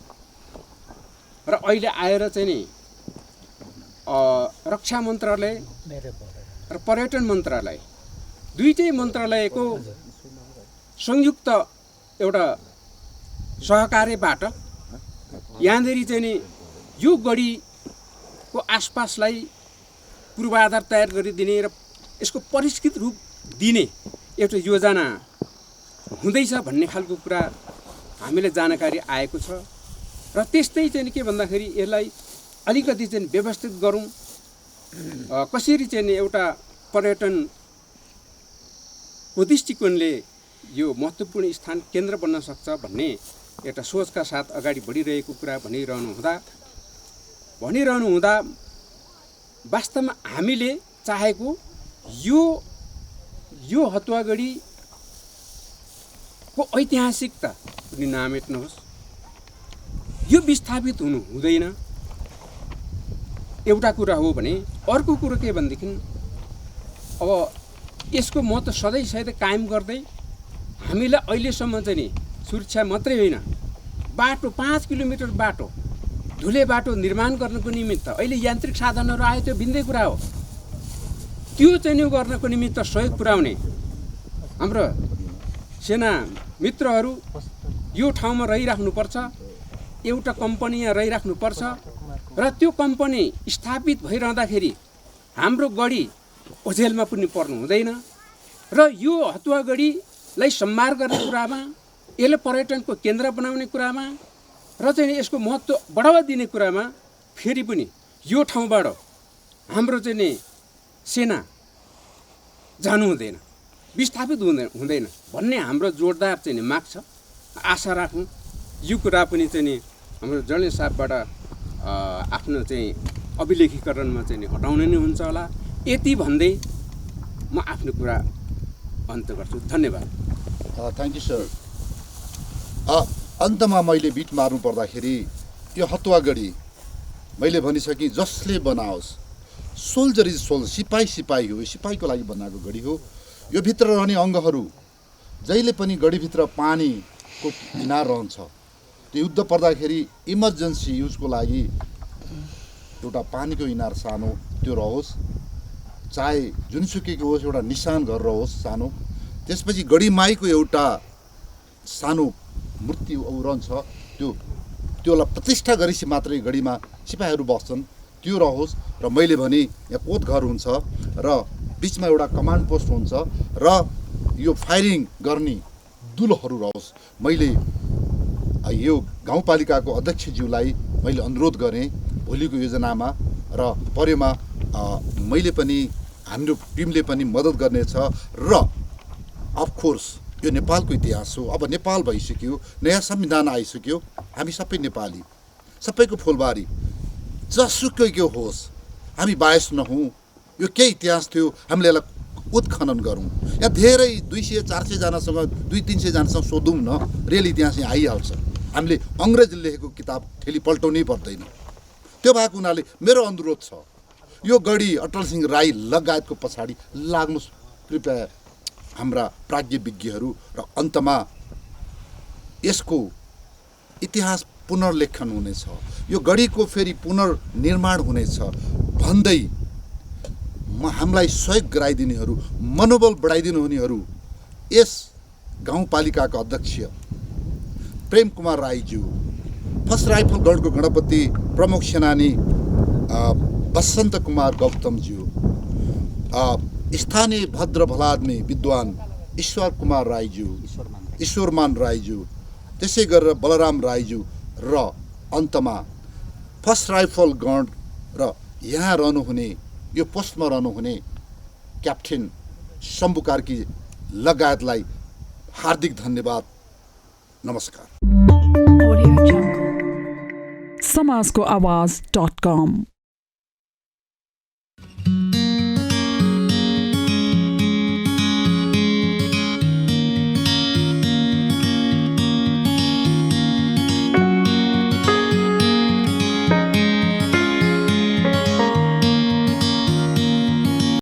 र अहिले आएर चाहिँ नि रक्षा मन्त्रालय र पर्यटन मन्त्रालय दुईटै मन्त्रालयको संयुक्त एउटा सहकार्यबाट यहाँनिर चाहिँ नि यो गढीको आसपासलाई पूर्वाधार तयार गरिदिने र यसको परिष्कृत रूप दिने एउटा योजना हुँदैछ भन्ने खालको कुरा हामीलाई जानकारी आएको छ। र त्यस्तै चाहिँ के भन्दाखेरि यसलाई अलिकति चाहिँ व्यवस्थित गरौँ, कसरी चाहिँ एउटा पर्यटनको दृष्टिकोणले यो महत्त्वपूर्ण स्थान केन्द्र बन्न सक्छ भन्ने एउटा सोचका साथ अगाडि बढिरहेको कुरा भनिरहनु हुँदा वास्तवमा हामीले चाहेको यो हतुवागढीको ऐतिहासिकता पनि नामेट्नुहोस्, यो विस्थापित हुनु हुँदैन एउटा कुरा हो भने अर्को कुरो के भनेदेखि अब यसको महत्त्व सधैँ सधैँ कायम गर्दै हामीलाई अहिलेसम्म चाहिँ नि सुरक्षा मात्रै होइन, बाटो 5 किलोमिटर बाटो धुले बाटो निर्माण गर्नको निमित्त अहिले यान्त्रिक साधनहरू आयो, त्यो भिन्दै कुरा हो। त्यो चाहिँ नि गर्नको निमित्त सहयोग पुर्याउने हाम्रो सेना मित्रहरू यो ठाउँमा रहिराख्नुपर्छ, एउटा कम्पनी यहाँ रहिराख्नुपर्छ र त्यो कम्पनी स्थापित भइरहँदाखेरि हाम्रो गढी ओझेलमा पनि पर्नु हुँदैन र यो हतुवागढीलाई सम्हार गर्ने कुरामा, यसले पर्यटनको केन्द्र बनाउने कुरामा र चाहिँ यसको महत्त्व बढावा दिने कुरामा फेरि पनि यो ठाउँबाट हाम्रो चाहिँ नि सेना जानु हुँदैन, विस्थापित हुँदैन भन्ने हाम्रो जोरदार चाहिँ नि माग छ। आशा राखौँ यो कुरा पनि चाहिँ नि हाम्रो जनरल साहबबाट आफ्नो चाहिँ अभिलेखीकरणमा चाहिँ नि हटाउने नै हुन्छ होला। यति भन्दै म आफ्नो कुरा अन्त गर्छु। धन्यवाद। Thank you sir. अन्तमा मैले बिट मार्नु पर्दाखेरि यो हतुवागढी मैले भनिसकेँ, जसले बनाओस्, सोल्जर इज सोल्जर, सिपाही हो, सिपाहीको लागि बनाएको गढी हो। यो भित्र रहने अङ्गहरू जहिले पनि गढीभित्र पानीको इनार रहन्छ। त्यो युद्ध पर्दाखेरि इमर्जेन्सी युजको लागि एउटा पानीको इनार सानो त्यो रहोस्, चाहे जुनसुकैको होस्, एउटा निशान गरेर होस् सानो। त्यसपछि गढीमाईको एउटा सानो मूर्ति रहन्छ, त्योलाई प्रतिष्ठा गरेपछि मात्रै गढीमा सिपाहीहरू बस्छन्, त्यो रहोस्। र मैले भने यहाँ कोतघर हुन्छ र बिचमा एउटा कमान्ड पोस्ट हुन्छ र यो फायरिङ गर्ने दुलोहरू रहोस्। मैले यो गाउँपालिकाको अध्यक्षज्यूलाई मैले अनुरोध गरेँ भोलिको योजनामा र पर्योमा मैले पनि हाम्रो टिमले पनि मद्दत गर्नेछ। र अफकोर्स यो नेपालको इतिहास हो, अब नेपाल भइसक्यो, नयाँ संविधान आइसक्यो, हामी सबै नेपाली, सबैको फुलबारी, जसुकैको होस्, हामी बायस नहौँ। यो के इतिहास थियो, हामीले यसलाई उत्खनन गरौँ। यहाँ धेरै 200-400 जनासँग 200-300 जनासँग सोधौँ न, रियल इतिहास यहाँ आइहाल्छ। हामीले अङ्ग्रेजले लेखेको किताब ठेली पल्टाउनै पर्दैन। त्यो भएको हुनाले मेरो अनुरोध छ, यो गढी अटल सिंह राई लगायतको पछाडि लाग्नुहोस् कृपया हाम्रा प्राज्ञ विज्ञहरू। र अन्तमा यसको इतिहास पुनर्लेखन हुनेछ, यो गढीको फेरि पुनर्निर्माण हुनेछ भन्दै हामीलाई सहयोग गराइदिनेहरू, मनोबल बढाइदिनु हुनेहरू यस गाउँपालिकाका अध्यक्ष प्रेम कुमार राईज्यू, फर्स्ट राइफल गढको गणपति प्रमुख सेनानी बसन्त कुमार गौतमज्यू, स्थानीय भद्र भलादमी विद्वान ईश्वर कुमार राईज्यू, ईश्वरमान राईज्यू, त्यसै गरेर बलराम राईज्यू र अन्तमा फर्स्ट राइफल गण र यहाँ रहनुहुने यो पोस्टमा रहनुहुने क्याप्टेन शम्भु कार्की लगायतलाई हार्दिक धन्यवाद। नमस्कार। समाजको आवाज.com